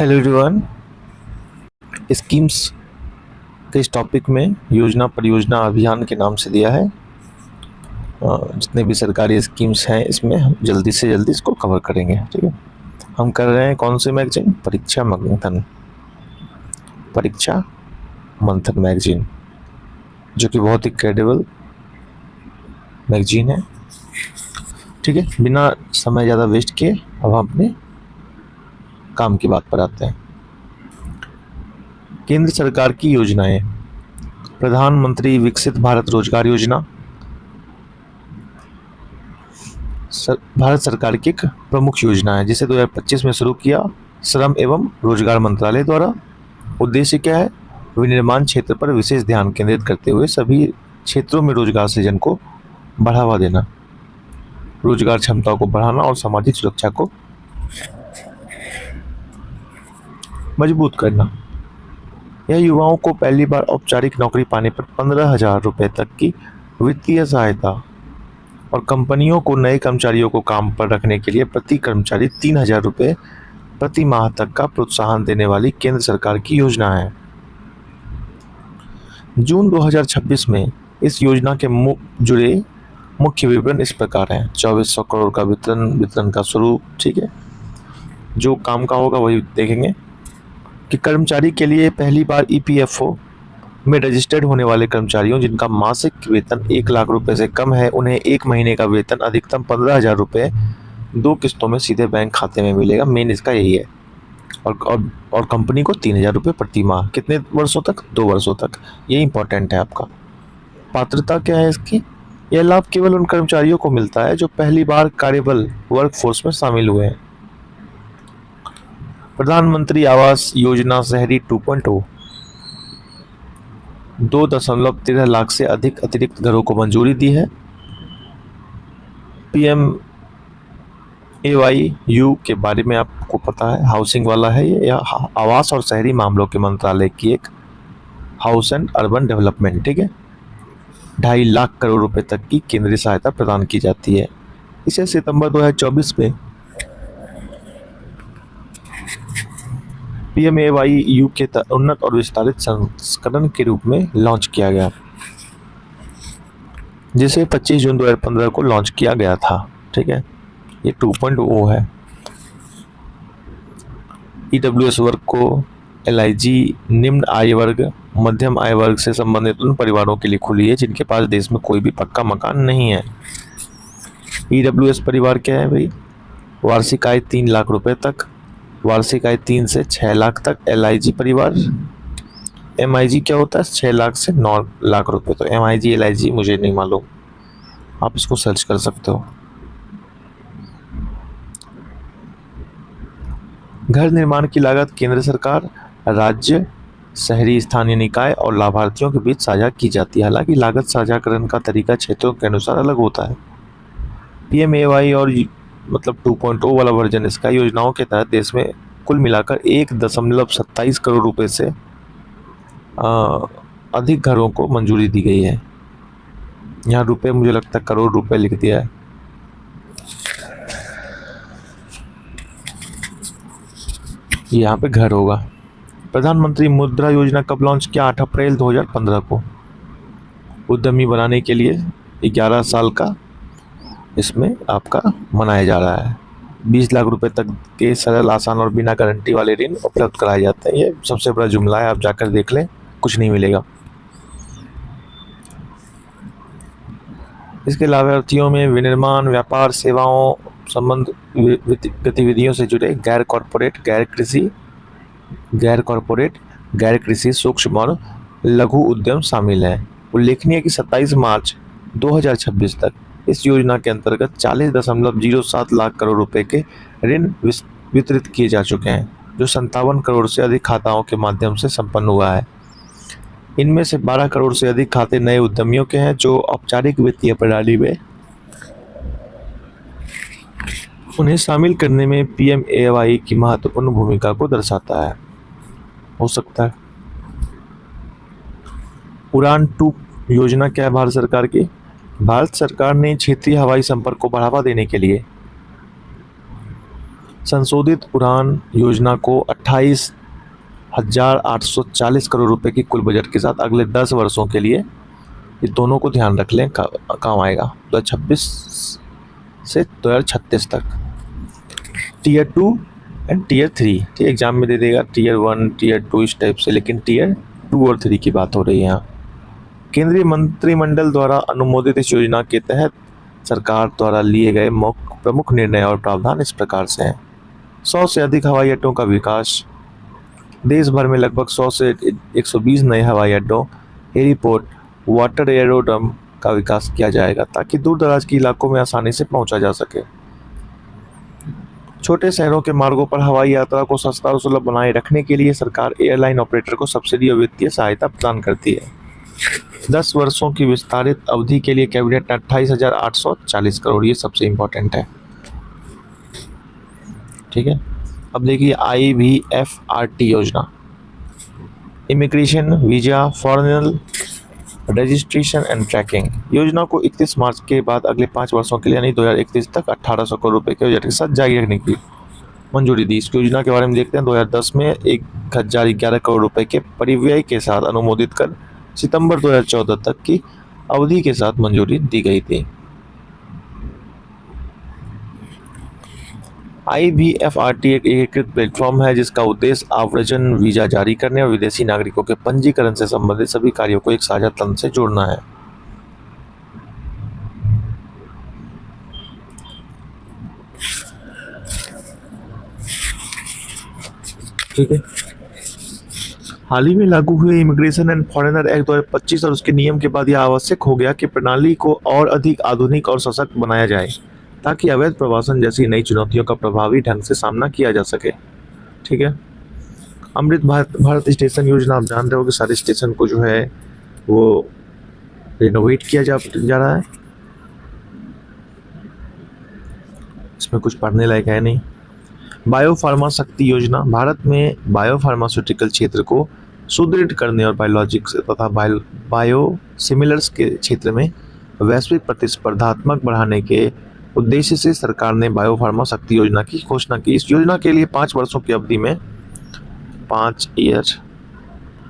Hello everyone. Schemes के इस topic में योजना परियोजना अभियान के नाम से दिया है। जितने भी सरकारी स्कीम्स हैं इसमें हम जल्दी से जल्दी इसको कवर करेंगे। ठीक है, हम कर रहे हैं कौन से मैगजीन? परीक्षा मंथन मैगजीन, जो कि बहुत ही क्रेडिबल मैगजीन है। ठीक है, बिना समय ज़्यादा वेस्ट किए अब हम अपने काम की बात पर आते हैं। केंद्र सरकार की योजनाएं। प्रधानमंत्री विकसित भारत रोजगार योजना भारत सरकार की एक प्रमुख योजना है, जिसे 2025 में शुरू किया श्रम एवं रोजगार मंत्रालय द्वारा। उद्देश्य क्या है? विनिर्माण क्षेत्र पर विशेष ध्यान केंद्रित करते हुए सभी क्षेत्रों में रोजगार सृजन को बढ़ावा देना, रोजगार क्षमता को बढ़ाना और सामाजिक सुरक्षा को मजबूत करना। यह युवाओं को पहली बार औपचारिक नौकरी पाने पर 15,000 रुपये तक की वित्तीय सहायता और कंपनियों को नए कर्मचारियों को काम पर रखने के लिए प्रति कर्मचारी 3,000 रुपये प्रति माह तक का प्रोत्साहन देने वाली केंद्र सरकार की योजना है। जून 2026 में इस योजना के जुड़े मुख्य विवरण इस प्रकार हैं। 2400 करोड़ का वितरण का स्वरूप। ठीक है, जो काम का होगा वही देखेंगे कि कर्मचारी के लिए पहली बार ईपीएफओ में रजिस्टर्ड होने वाले कर्मचारियों जिनका मासिक वेतन 1 लाख रुपए से कम है, उन्हें 1 महीने का वेतन अधिकतम 15,000 रुपये 2 किस्तों में सीधे बैंक खाते में मिलेगा। मेन इसका यही है। और कंपनी को 3,000 रुपये प्रति माह। कितने वर्षों तक? 2 वर्षों तक। ये इंपॉर्टेंट है आपका। पात्रता क्या है इसकी? यह लाभ केवल उन कर्मचारियों को मिलता है जो पहली बार कार्यबल वर्कफोर्स में शामिल हुए हैं। प्रधानमंत्री आवास योजना शहरी 2.0 2.13 लाख से अधिक अतिरिक्त घरों को मंजूरी दी है। PMAYU के बारे में आपको पता है, हाउसिंग वाला है ये, या आवास और शहरी मामलों के मंत्रालय की एक हाउस एंड अर्बन डेवलपमेंट। ठीक है, 2.5 लाख करोड़ रुपए तक की केंद्रीय सहायता प्रदान की जाती है। इसे सितंबर 2024 में PMAYU के उन्नत और विस्तारित संस्करण के रूप में लॉन्च किया गया, जिसे 25 जून 2015 को लॉन्च किया गया था। ठीक है, ये 2.0 है। EWS वर्ग को LIG निम्न आय वर्ग मध्यम आय वर्ग से संबंधित उन परिवारों के लिए खुली है जिनके पास देश में कोई भी पक्का मकान नहीं है। EWS परिवार क्या है भाई? वार्षिक आय 3 लाख रुपए तक, वार्षिक आय 3 से 6 लाख तक। LIG परिवार, MIG क्या होता है? 6 लाख से 9 लाख रुपए। तो MIG LIG मुझे नहीं मालूम, आप इसको सर्च कर सकते हो। घर निर्माण की लागत केंद्र सरकार, राज्य, शहरी स्थानीय निकाय और लाभार्थियों के बीच साझा की जाती है। हालांकि लागत साझाकरण का तरीका क्षेत्रों के अनुसार अलग होता है। PMAY और मतलब 2.0 वाला वर्जन इसका योजनाओं के तहत देश में कुल मिलाकर 1.27 करोड़ रुपए से अधिक घरों को मंजूरी दी गई है। यहाँ रुपए मुझे लगता है करोड़ रुपए लिख दिया है। यहाँ पे घर होगा। प्रधानमंत्री मुद्रा योजना कब लॉन्च किया? 8 अप्रैल 2015 को। उद्यमी बनाने के लिए 11 साल का इसमें आपका मनाया जा रहा है। 20 लाख रुपए तक के सरल, आसान और बिना गारंटी वाले ऋण उपलब्ध कराए जाते हैं। ये सबसे बड़ा जुमला है, आप जाकर देख लें, कुछ नहीं मिलेगा। इसके लाभार्थियों में विनिर्माण, व्यापार, सेवाओं संबंध गतिविधियों से जुड़े गैर कॉरपोरेट, गैर कृषि, सूक्ष्म और लघु उद्यम शामिल हैं। उल्लेखनीय है कि 27 मार्च 2026 तक इस योजना के अंतर्गत 40.07 लाख करोड़ रुपए के ऋण वितरित किए जा चुके हैं, जो 57 करोड़ से अधिक खाताओं के माध्यम से संपन्न हुआ है। इनमें से 12 करोड़ से अधिक खाते नए उद्यमियों के हैं, जो औपचारिक वित्तीय प्रणाली में उन्हें शामिल करने में PMAY की महत्वपूर्ण भूमिका को दर्शाता है। हो सकता है। उड़ान 2 योजना क्या है भारत सरकार की? भारत सरकार ने क्षेत्रीय हवाई संपर्क को बढ़ावा देने के लिए संशोधित उड़ान योजना को 28,840 करोड़ रुपए की कुल बजट के साथ अगले 10 वर्षों के लिए, ये दोनों को ध्यान रख लें, काम आएगा 2026 से 2036 तक। टीयर 2 एंड टीयर 3, ठीक, एग्जाम में दे देगा टीयर 1 टीयर 2 इस टाइप से, लेकिन टीयर 2 और 3 की बात हो रही है यहाँ। केंद्रीय मंत्रिमंडल द्वारा अनुमोदित इस योजना के तहत सरकार द्वारा लिए गए प्रमुख निर्णय और प्रावधान इस प्रकार से हैं। 100 से अधिक हवाई अड्डों का विकास, देश भर में लगभग 100 से 120 नए हवाई अड्डों, एयरपोर्ट, वाटर एयरोड्रम का विकास किया जाएगा ताकि दूर दराज के इलाकों में आसानी से पहुंचा जा सके। छोटे शहरों के मार्गों पर हवाई यात्रा को सस्ता और सुलभ बनाए रखने के लिए सरकार एयरलाइन ऑपरेटर को सब्सिडी और वित्तीय सहायता प्रदान करती है। 10 वर्षों की विस्तारित अवधि के लिए कैबिनेट ने 28,840 करोड़, ये सबसे इम्पोर्टेंट है, ठीक है। अब देखिए IVFRT योजना, immigration, visa, foreign registration and tracking योजना को 31 मार्च के बाद अगले 5 वर्षों के लिए यानी 2031 तक 1800 करोड़ रुपए के बजट के साथ जारी रखने की मंजूरी दी। इस योजना के बारे में देखते हैं। 2010 में 1011 करोड़ रुपए के परिव्यय के साथ अनुमोदित कर सितंबर 2014 तक की अवधि के साथ मंजूरी दी गई थी। IVFRT एक एकीकृत प्लेटफॉर्म है जिसका उद्देश्य आव्रजन वीजा जारी करने और विदेशी नागरिकों के पंजीकरण से संबंधित सभी कार्यों को एक साझा तंत्र से जोड़ना है। ठीक है। हाल ही में लागू हुए इमिग्रेशन एंड फॉरेनर एक्ट 2025 और उसके नियम के बाद यह आवश्यक हो गया कि प्रणाली को और अधिक आधुनिक और सशक्त बनाया जाए ताकि अवैध प्रवासन जैसी नई चुनौतियों का प्रभावी ढंग से सामना किया जा सके। ठीक है। अमृत भारत स्टेशन योजना, आप जानते हो कि सारे स्टेशन को जो है वो रिनोवेट किया जा रहा है। इसमें कुछ पढ़ने लायक है नहीं। बायोफार्मा शक्ति योजना, भारत में बायोफार्मास्यूटिकल क्षेत्र को सुदृढ़ करने और बायोलॉजिक्स तथा बायोसिमिलर्स के क्षेत्र में वैश्विक प्रतिस्पर्धात्मक बढ़ाने के उद्देश्य से सरकार ने बायोफार्मा शक्ति योजना की घोषणा की। इस योजना के लिए 5 वर्षों की अवधि में 5 ईयर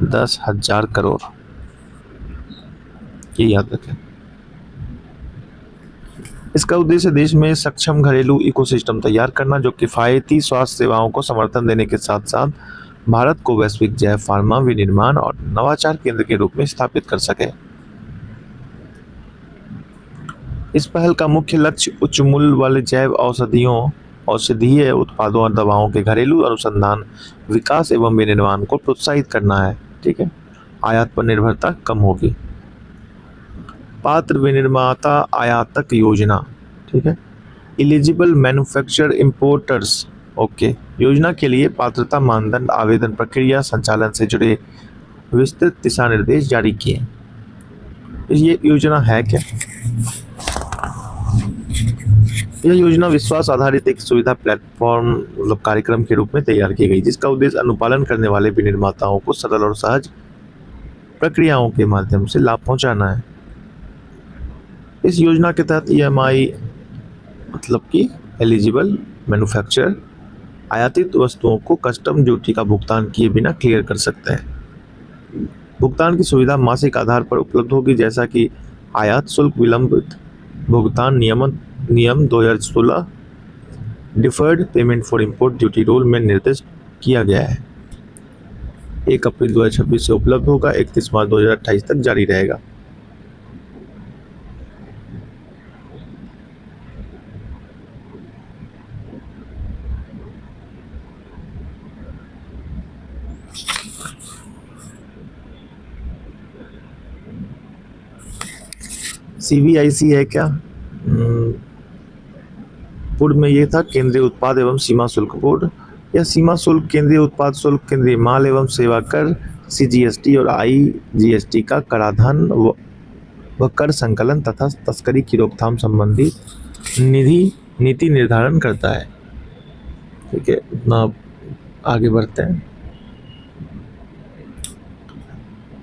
10,000 करोड़, ये याद रखें। इसका उद्देश्य देश में सक्षम घरेलू इकोसिस्टम तैयार करना जो किफ़ायती स्वास्थ्य सेवाओं को समर्थन देने के साथ साथ भारत को वैश्विक जैव फार्मा विनिर्माण और नवाचार केंद्र के रूप में स्थापित कर सके। इस पहल का मुख्य लक्ष्य उच्च मूल्य वाले जैव औषधीय उत्पादों और दवाओं के घरेलू अनुसंधान, विकास एवं विनिर्माण को प्रोत्साहित करना है। ठीक है। आयात पर निर्भरता कम होगी। पात्र विनिर्माता आयातक योजना, ठीक है। Eligible manufacturer importers, okay. योजना के लिए पात्रता मानदंड, आवेदन प्रक्रिया, संचालन से जुड़े विस्तृत दिशा निर्देश जारी किए। ये योजना है क्या? यह योजना विश्वास आधारित एक सुविधा प्लेटफॉर्म मतलब कार्यक्रम के रूप में तैयार की गई जिसका उद्देश्य अनुपालन करने वाले विनिर्माताओं को सरल और सहज प्रक्रियाओं के माध्यम से लाभ पहुंचाना है। इस योजना के तहत EMI मतलब कि एलिजिबल मैन्युफैक्चरर आयातित वस्तुओं को कस्टम ड्यूटी का भुगतान किए बिना क्लियर कर सकते हैं। भुगतान की सुविधा मासिक आधार पर उपलब्ध होगी जैसा कि आयात शुल्क विलंबित भुगतान नियम 2016 deferred payment for import duty rule में निर्दिष्ट किया गया है। 1 अप्रैल 2026 से उपलब्ध होगा, 31 मार्च 2028 तक जारी रहेगा। CBIC है क्या? पूर्व में ये था केंद्रीय उत्पाद एवं सीमा शुल्क बोर्ड। यह सीमा शुल्क, केंद्रीय उत्पाद शुल्क, केंद्रीय माल एवं सेवा कर, CGST और IGST का कराधान व कर संकलन तथा तस्करी की रोकथाम संबंधी नीति निर्धारण करता है। ठीक है, इतना आगे बढ़ते हैं।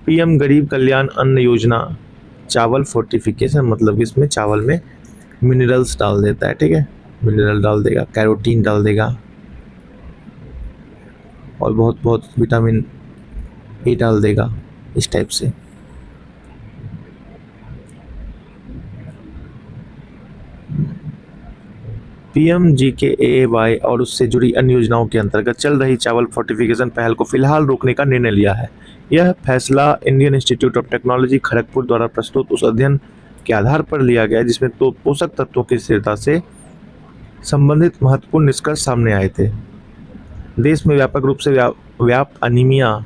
PM गरीब कल्याण अन्न योजना, चावल फोर्टिफिकेशन मतलब इसमें चावल में मिनरल्स डाल देता है। ठीक है, मिनरल डाल देगा, कैरोटीन डाल देगा, और बहुत बहुत विटामिन ए डाल देगा, इस टाइप से। PMGKAY और उससे जुड़ी अन्य योजनाओं के अंतर्गत चल रही चावल फोर्टिफिकेशन पहल को फिलहाल रोकने का निर्णय लिया है। यह फैसला Indian institute of technology Kharagpur द्वारा प्रस्तुत उस अध्ययन के आधार पर लिया गया जिसमें तो पोषक तत्वों की स्थिरता से संबंधित महत्वपूर्ण निष्कर्ष सामने आए थे। देश में व्यापक रूप से व्याप्त अनीमिया,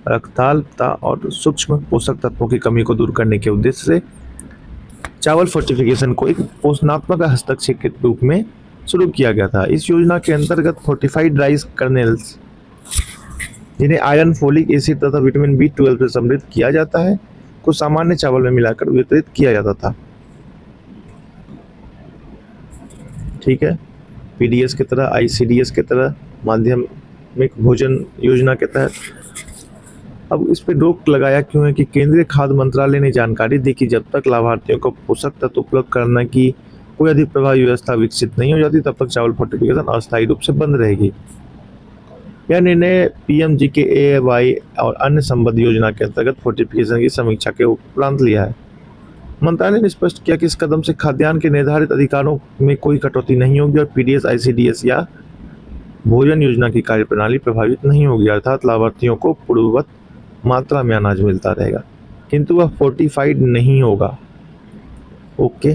रक्ताल्पता और सूक्ष्म पोषक तत्वों की कमी को दूर करने के उद्देश्य से चावल फोर्टिफिकेशन को एक पोषणात्मक हस्तक्षेप के रूप में शुरू किया गया था। इस योजना के अंतर्गत फोर्टिफाइड राइस कर्नेल्स, जिन्हें आयरन, फोलिक एसिड तथा विटामिन B12 से समृद्ध किया जाता है, को सामान्य चावल में मिलाकर वितरित किया जाता था। ठीक है, PDS की तरह, ICDS की तरह, माध्यमिक भोजन योजना के तहत। अब इस पर रोक लगाया क्यों है कि केंद्रीय खाद्य मंत्रालय ने जानकारी दी कि जब तक लाभार्थियों को पोषक तत्व उपलब्ध करने की कोई अधिक प्रभावी व्यवस्था विकसित नहीं हो जाती तब तक चावल फोर्टिफिकेशन अस्थायी रूप से बंद रहेगी। यह निर्णय PMGKAY और अन्य संबद्ध योजना के अंतर्गत फोर्टिफिकेशन की समीक्षा के उपरांत लिया है। मंत्रालय ने स्पष्ट किया कि इस कदम से खाद्यान्न के निर्धारित अधिकारों में कोई कटौती नहीं होगी और PDS, ICDS या भोजन योजना की कार्यप्रणाली प्रभावित नहीं होगी, अर्थात लाभार्थियों को पूर्ववत मात्रा में अनाज मिलता रहेगा, किंतु वह फोर्टिफाइड नहीं होगा। ओके,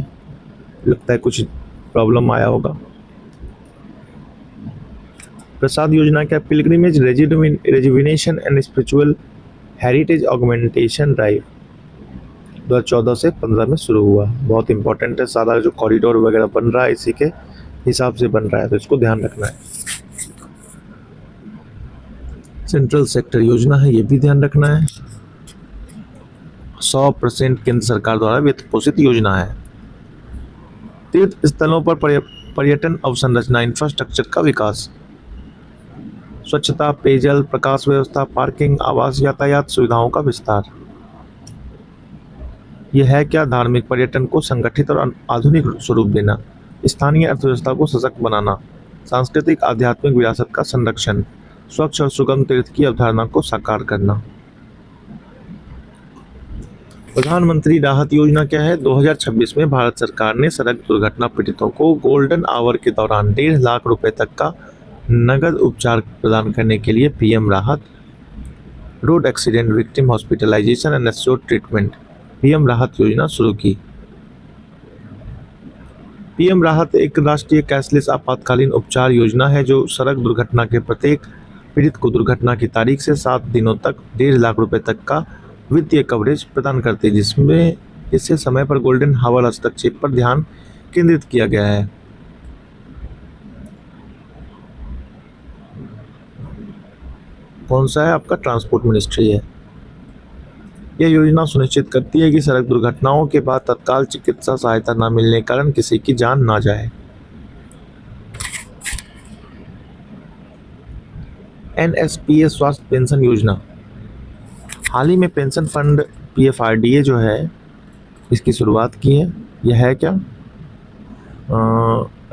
लगता है कुछ प्रॉब्लम आया होगा। प्रसाद योजना क्या? Pilgrimage rejuvenation and spiritual heritage augmentation drive 2014 से 15 में शुरू हुआ। बहुत इंपॉर्टेंट है, सारा जो कॉरिडोर वगैरह बन रहा है इसी के हिसाब से बन रहा है, तो इसको ध्यान रखना है। सेंट्रल सेक्टर योजना है, ये भी ध्यान रखना है। 100% केंद्र सरकार द्वारा वित्त पोषित योजना है। तीर्थ स्थलों पर पर्यटन अवसंरचना इंफ्रास्ट्रक्चर का विकास, स्वच्छता, पेयजल, प्रकाश व्यवस्था, पार्किंग, आवास, यातायात सुविधाओं का विस्तार। यह है क्या? धार्मिक पर्यटन को संगठित और आधुनिक स्वरूप देना, स्थानीय अर्थव्यवस्था को सशक्त बनाना, सांस्कृतिक आध्यात्मिक विरासत का संरक्षण, स्वच्छ और सुगम तीर्थ की अवधारणा को साकार करना। प्रधानमंत्री राहत योजना क्या है? 2026 में भारत सरकार ने सड़क दुर्घटना पीड़ितों को गोल्डन आवर के दौरान 1.5 लाख रुपए तक का नगद उपचार प्रदान करने के लिए PM Rahat, road accident victim hospitalisation and assured treatment, PM Rahat योजना शुरू की। PM राहत एक राष्ट्रीय कैशलेस आपातकालीन उपचार योजना है जो सड़क दुर्घटना के प्रत्येक पीड़ित को दुर्घटना की तारीख से 7 दिनों तक 1.5 लाख रुपए तक का वित्तीय कवरेज प्रदान करती है, जिसमें इससे समय पर गोल्डन आवर हस्तक्षेप पर ध्यान केंद्रित किया गया है। कौन सा है? आपका ट्रांसपोर्ट मिनिस्ट्री है। यह योजना सुनिश्चित करती है कि सड़क दुर्घटनाओं के बाद तत्काल चिकित्सा सहायता न मिलने के कारण किसी की जान ना जाए। NSPA स्वास्थ्य पेंशन योजना, हाल ही में पेंशन फंड PFRDA जो है इसकी शुरुआत की है। यह है क्या?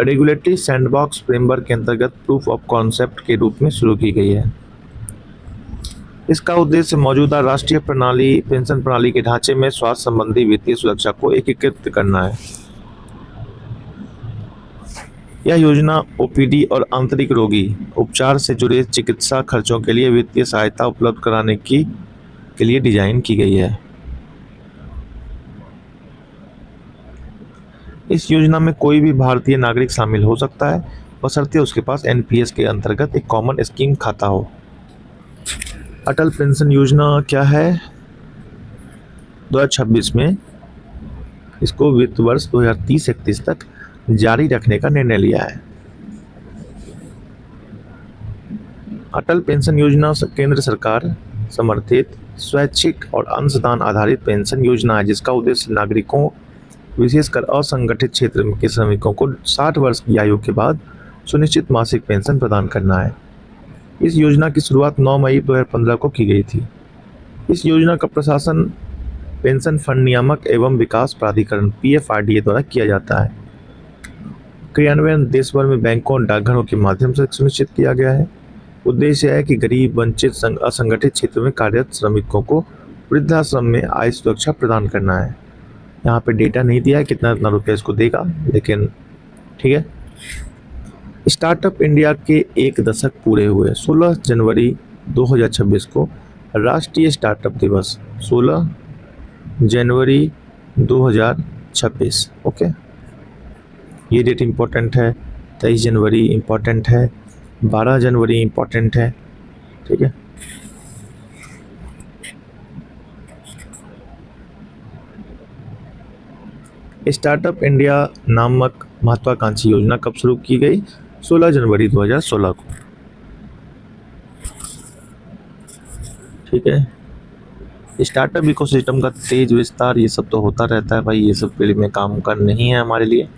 रेगुलेटरी सैंडबॉक्स फ्रेमवर्क के अंतर्गत प्रूफ ऑफ कॉन्सेप्ट के रूप में शुरू की गई है। इसका उद्देश्य मौजूदा राष्ट्रीय पेंशन प्रणाली के ढांचे में स्वास्थ्य संबंधी वित्तीय सुरक्षा को एकीकृत करना है। यह योजना OPD और आंतरिक रोगी उपचार से जुड़े चिकित्सा खर्चों के लिए वित्तीय सहायता उपलब्ध कराने के लिए डिजाइन की गई है। इस योजना में कोई भी भारतीय नागरिक शामिल हो सकता है, बशर्ते उसके पास NPS के अंतर्गत एक कॉमन स्कीम खाता हो। अटल पेंशन योजना क्या है? 2026 में इसको वित्त वर्ष 2030-31 तक जारी रखने का निर्णय लिया है। अटल पेंशन योजना केंद्र सरकार समर्थित स्वैच्छिक और अंशदान आधारित पेंशन योजना है जिसका उद्देश्य नागरिकों, विशेषकर असंगठित क्षेत्र के श्रमिकों को 60 वर्ष की आयु के बाद सुनिश्चित मासिक पेंशन प्रदान करना है। इस योजना की शुरुआत 9 मई 2015 को की गई थी। इस योजना का प्रशासन पेंशन फंड नियामक एवं विकास प्राधिकरण PFRDA द्वारा किया जाता है। क्रियान्वयन देश भर में बैंकों और डाकघरों के माध्यम से सुनिश्चित किया गया है। उद्देश्य है कि गरीब, वंचित, असंगठित क्षेत्र में कार्यरत श्रमिकों को वृद्धाश्रम में आय सुरक्षा प्रदान करना है। यहाँ पे डेटा नहीं दिया है कितना कितना रुपया इसको देगा, लेकिन ठीक है। स्टार्टअप इंडिया के एक दशक पूरे हुए। 16 जनवरी 2026 को राष्ट्रीय स्टार्टअप दिवस, 16 जनवरी 2026। ओके, ये डेट इम्पोर्टेंट है। 23 जनवरी इम्पोर्टेंट है। 12 जनवरी इम्पोर्टेंट है। ठीक है, स्टार्टअप इंडिया नामक महत्वाकांक्षी योजना कब शुरू की गई? 16 जनवरी 2016 को। ठीक है, स्टार्टअप इकोसिस्टम का तेज विस्तार, ये सब तो होता रहता है भाई, ये सब फील्ड में काम का नहीं है हमारे लिए।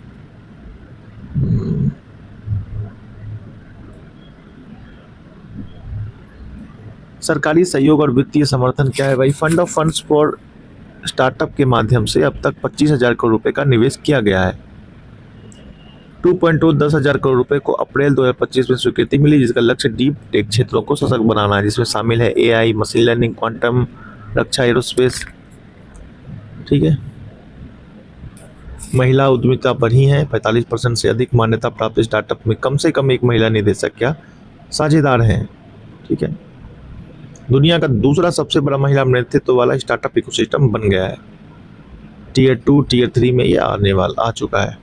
सरकारी सहयोग और वित्तीय समर्थन क्या है भाई? Fund of funds for startup के माध्यम से अब तक 25,000 करोड़ रुपए का निवेश किया गया है। 2.2 10,000 करोड़ रुपए को अप्रैल 2025 में स्वीकृति मिली, जिसका लक्ष्य डीप टेक क्षेत्रों को सशक्त बनाना है, जिसमें शामिल है एआई, मशीन लर्निंग, क्वांटम, रक्षा, एरोस्पेस। ठीक है, महिला उद्यमिता बढ़ी है। 45% से अधिक मान्यता प्राप्त स्टार्टअप में कम से कम एक महिला निदेशक या साझेदार हैं। ठीक है, दुनिया का दूसरा सबसे बड़ा महिला नेतृत्व वाला स्टार्टअप इकोसिस्टम बन गया है। टीयर 2, टीयर 3 में ये आ चुका है।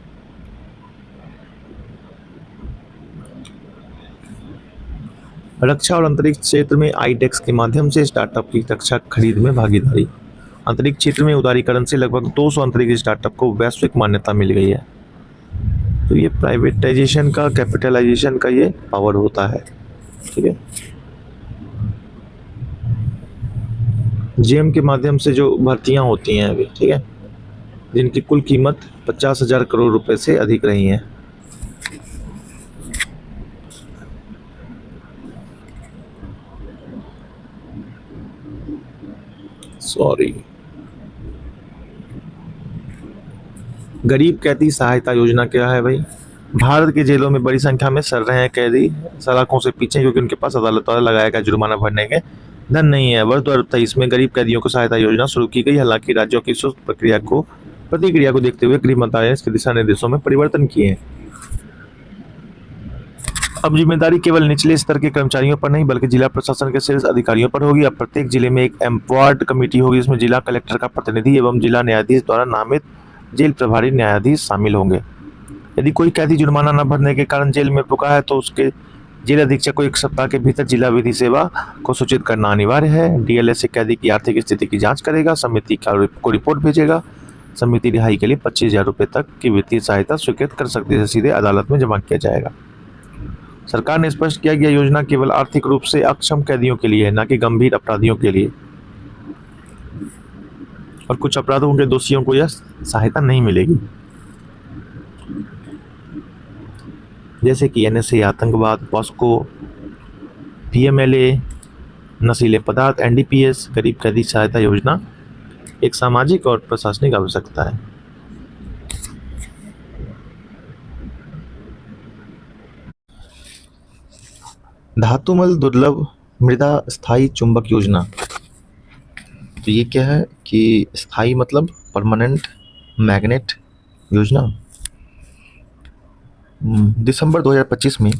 रक्षा और अंतरिक्ष क्षेत्र में आईडेक्स के माध्यम से स्टार्टअप की रक्षा खरीद में भागीदारी। अंतरिक्ष क्षेत्र में उदारीकरण से लगभग 200 अंतरिक्ष स्टार्टअप को वैश्विक मान्यता मिल गई है। तो ये प्राइवेटाइजेशन का, कैपिटलाइजेशन का ये पावर होता है। ठीक है, जेम के माध्यम से जो भर्तियां होती हैं अभी, ठीक है, जिनकी कुल कीमत 50,000 करोड़ रुपए से अधिक रही है। सॉरी, गरीब कैदी सहायता योजना क्या है भाई? भारत के जेलों में बड़ी संख्या में सड़ रहे हैं कैदी सलाखों से पीछे, क्योंकि उनके पास अदालत द्वारा लगाया गया जुर्माना भरने के धन नहीं है। वर्ष 2023 में गरीब कैदियों को सहायता योजना शुरू की गई। हालांकि राज्यों की इस प्रतिक्रिया को देखते हुए गृह मंत्रालय ने इसके दिशा निर्देशों में परिवर्तन किए हैं। अब जिम्मेदारी केवल निचले स्तर के कर्मचारियों पर नहीं, बल्कि जिला प्रशासन के शीर्ष अधिकारियों पर होगी। अब प्रत्येक जिले में एक एम्पावर्ड कमेटी होगी, जिसमें जिला कलेक्टर का प्रतिनिधि एवं जिला न्यायाधीश द्वारा नामित जेल प्रभारी न्यायाधीश शामिल होंगे। यदि कोई कैदी जुर्माना न भरने के कारण जेल में रुका है तो उसके जेल अधीक्षक को 1 सप्ताह के भीतर जिला विधि सेवा को सूचित करना अनिवार्य है। डीएलएस से कैदी की आर्थिक स्थिति की जांच करेगा, समिति को रिपोर्ट भेजेगा। समिति रिहाई के लिए 25,000 रुपये तक की वित्तीय सहायता स्वीकृत कर सकती है, सीधे अदालत में जमा किया जाएगा। सरकार ने स्पष्ट किया कि यह योजना केवल आर्थिक रूप से अक्षम कैदियों के लिए है, न कि गंभीर अपराधियों के लिए। और कुछ अपराधों के दोषियों को यह सहायता नहीं मिलेगी, जैसे कि एनएसए, आतंकवाद, पॉस्को, पीएमएलए, नशीले पदार्थ, एनडीपीएस। गरीब कैदी सहायता योजना एक सामाजिक और प्रशासनिक आवश्यकता है। धातुमल दुर्लभ मृदा स्थायी चुंबक योजना। तो ये क्या है कि स्थायी मतलब परमानेंट मैग्नेट योजना। दिसंबर 2025 में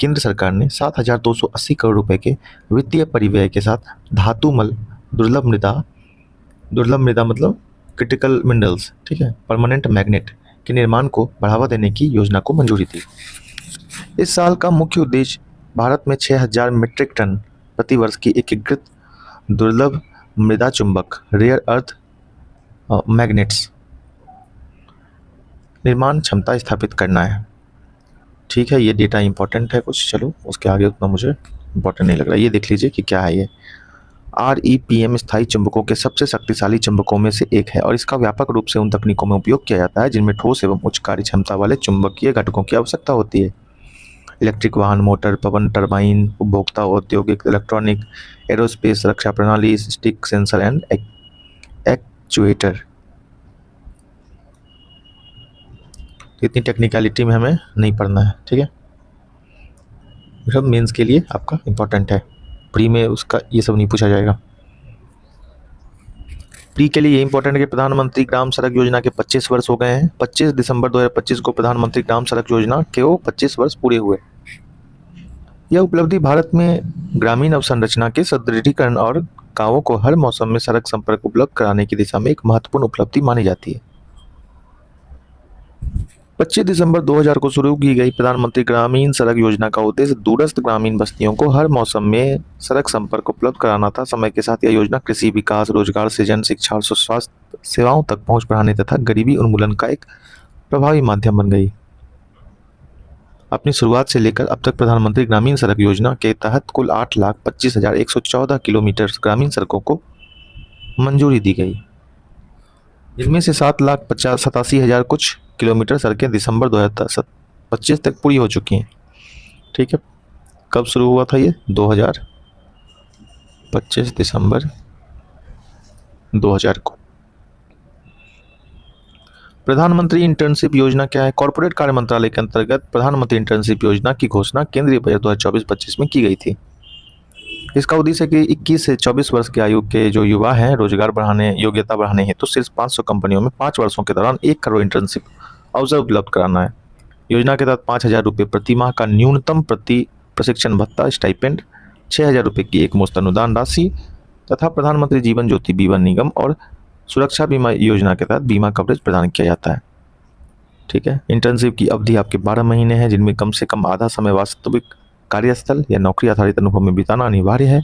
केंद्र सरकार ने 7,280 करोड़ रुपए के वित्तीय परिव्यय के साथ धातुमल दुर्लभ मृदा मतलब क्रिटिकल मिनरल्स, ठीक है, परमानेंट मैग्नेट के निर्माण को बढ़ावा देने की योजना को मंजूरी दी। इस साल का मुख्य उद्देश्य भारत में 6,000 मीट्रिक टन प्रति वर्ष की एकीकृत दुर्लभ मृदा चुंबक रेयर अर्थ मैग्नेट्स निर्माण क्षमता स्थापित करना है। ठीक है, ये डेटा इंपॉर्टेंट है कुछ, चलो उसके आगे उतना मुझे इंपॉर्टेंट नहीं लग रहा। ये देख लीजिए कि क्या है ये। REPM स्थायी चुंबकों के सबसे शक्तिशाली चुंबकों में से एक है और इसका व्यापक रूप से उन तकनीकों में उपयोग किया जाता है जिनमें ठोस एवं उच्च कार्य क्षमता वाले चुंबकीय घटकों की आवश्यकता होती है। इलेक्ट्रिक वाहन, मोटर, पवन टरबाइन, उपभोक्ता, औद्योगिक, इलेक्ट्रॉनिक, एरोस्पेस, रक्षा प्रणाली, स्टिक, सेंसर एंड एक्चुएटर। इतनी टेक्निकलिटी में हमें नहीं पढ़ना है, ठीक है। सब मेंस के लिए आपका इम्पोर्टेंट है, प्री में उसका ये सब नहीं पूछा जाएगा। प्री के लिए ये इंपॉर्टेंट है कि प्रधानमंत्री ग्राम सड़क योजना के 25 वर्ष हो गए हैं। 25 दिसंबर 2025 को प्रधानमंत्री ग्राम सड़क योजना के 25 वर्ष पूरे हुए। यह उपलब्धि भारत में ग्रामीण अवसंरचना के सुदृढ़ीकरण और गांवों को हर मौसम में सड़क संपर्क उपलब्ध कराने की दिशा में एक महत्वपूर्ण उपलब्धि मानी जाती है। 25 दिसंबर 2000 को शुरू की गई प्रधानमंत्री ग्रामीण सड़क योजना का उद्देश्य दूरस्थ ग्रामीण बस्तियों को हर मौसम में सड़क संपर्क उपलब्ध कराना था। समय के साथ यह योजना कृषि विकास, रोजगार सृजन, शिक्षा और स्वास्थ्य सेवाओं तक पहुंच बढ़ाने तथा गरीबी उन्मूलन का एक प्रभावी माध्यम बन गई। अपनी शुरुआत से लेकर अब तक प्रधानमंत्री ग्रामीण सड़क योजना के तहत कुल 8,25,114 किलोमीटर ग्रामीण सड़कों को मंजूरी दी गई, जिनमें से 7,87,000 कुछ किलोमीटर सड़कें दिसंबर 2025 तक पूरी हो चुकी हैं। ठीक है, कब शुरू हुआ था ये? 2025 दिसंबर 2000 को। प्रधानमंत्री इंटर्नशिप योजना क्या है? कॉर्पोरेट कार्य मंत्रालय के अंतर्गत प्रधानमंत्री इंटर्नशिप योजना की घोषणा केंद्रीय बजट 2024-25 में की गई थी। इसका उद्देश्य है कि 21 से 24 वर्ष की आयु के जो युवा हैं, रोजगार बढ़ाने, योग्यता बढ़ाने हेतु सिर्फ 500 कंपनियों में 5 वर्षों के दौरान 1 करोड़ इंटर्नशिप अवसर उपलब्ध कराना है। योजना के तहत 5,000 रुपये प्रति माह का न्यूनतम प्रति प्रशिक्षण भत्ता स्टाइपेंड, 6,000 रुपये की एक मुश्त अनुदान राशि तथा प्रधानमंत्री जीवन ज्योति बीमा निगम और सुरक्षा बीमा योजना के तहत बीमा कवरेज प्रदान किया जाता है। ठीक है, इंटर्नशिप की अवधि आपके 12 महीने है, जिनमें कम से कम आधा समय वास्तविक कार्यस्थल या नौकरी आधारित अनुभव में बिताना अनिवार्य है।